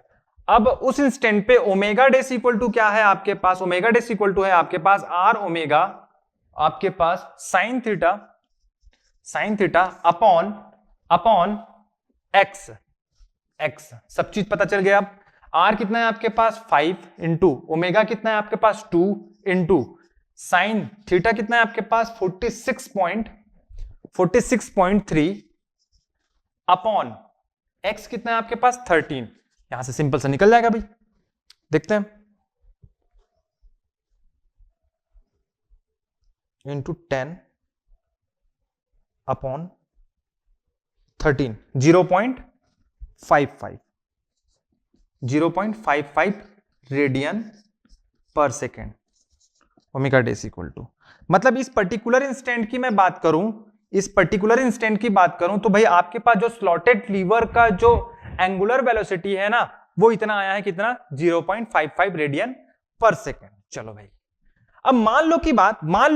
अब उस इंस्टेंट पे ओमेगा डेस इक्वल टू क्या है आपके पास, ओमेगा डेस इक्वल टू है आपके पास आर ओमेगा, आपके पास sine theta, sine theta upon upon X, X सब चीज पता चल गया। अब आर कितना है आपके पास 5 इंटू ओमेगा कितना है आपके पास 2 इंटू साइन थीटा कितना है आपके पास 46.3 अपॉन एक्स कितना है आपके पास 13। यहां से सिंपल सा निकल जाएगा भाई, देखते हैं, into 10 upon 13, 0.55 radian per second omega days equal to. मतलब इस पर्टिकुलर इंस्टेंट की मैं बात करूं, इस पर्टिकुलर इंस्टेंट की बात करूं तो भाई आपके पास जो स्लॉटेड लीवर का जो एंगुलर वेलोसिटी है ना, वो इतना आया है, कितना 0.55 रेडियन पर सेकेंड। चलो भाई अब मान लो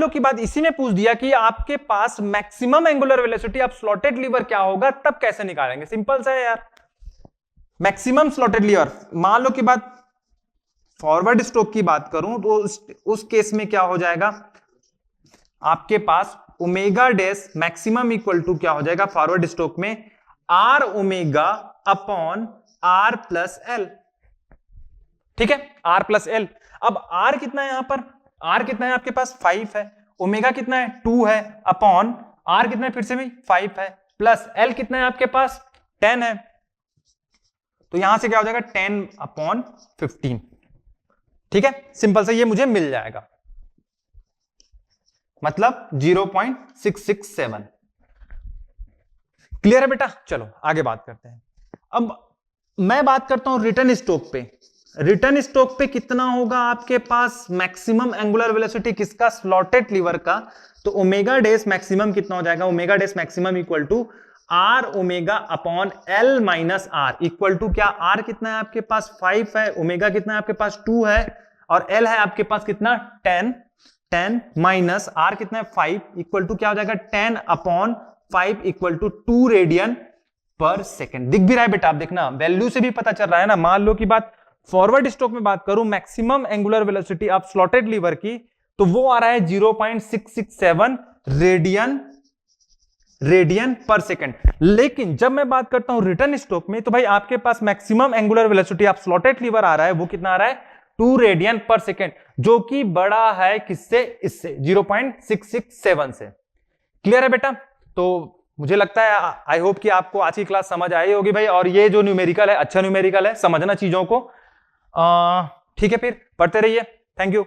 की बात इसी में पूछ दिया कि आपके पास maximum angular velocity of slotted lever क्या होगा, तब कैसे निकालेंगे। सिंपल सा है यार, मैक्सिमम स्लॉटेड लीवर, मान लो की बात फॉरवर्ड स्ट्रोक की बात करूं तो उस केस में क्या हो जाएगा आपके पास omega dash maximum equal to क्या हो जाएगा फॉरवर्ड स्ट्रोक में R omega upon R plus L. ठीक है, आर प्लस एल। अब आर कितना है यहां पर, आर कितना है आपके पास 5 है, ओमेगा कितना है 2 है, अपॉन आर कितना है फिर से भी 5 है, प्लस एल कितना है आपके पास 10 है। तो यहां से क्या हो जाएगा 10 अपॉन 15। ठीक है, सिंपल से ये मुझे मिल जाएगा, मतलब 0.667। क्लियर है बेटा। चलो आगे बात करते हैं। अब मैं बात करता हूं रिटर्न स्ट्रोक पे। रिटर्न स्ट्रोक पे कितना होगा आपके पास मैक्सिमम एंगुलर वेलोसिटी किसका, स्लॉटेड लीवर का। तो ओमेगा डेस मैक्सिमम कितना हो जाएगा, omega dash maximum equal to are omega upon L minus R equal to क्या, आर कितना है आपके पास 5 है, ओमेगा कितना है आपके पास 2 है, और एल है आपके पास कितना 10 माइनस आर कितना है 5 इक्वल टू क्या हो जाएगा 10 upon 5 equal to 2 radian per second. दिख भी रहा है बेटा, आप देखना वैल्यू से भी पता चल रहा है ना। मान लो की बात फॉरवर्ड स्ट्रोक में बात करूं maximum angular velocity of slotted lever की, तो वो आ रहा है 0.667 रेडियन पर सेकेंड। लेकिन जब मैं बात करता हूं रिटर्न स्ट्रोक में, तो भाई आपके पास maximum angular velocity of slotted lever आ रहा है, वो कितना आ रहा है 2 रेडियन पर सेकेंड, जो कि बड़ा है किससे, इससे 0.667 से। क्लियर है बेटा। तो मुझे लगता है आई होप कि आपको आज की क्लास समझ आई होगी भाई, और ये जो न्यूमेरिकल है अच्छा न्यूमेरिकल है, समझना चीजों को। ठीक है, फिर पढ़ते रहिए। Thank you.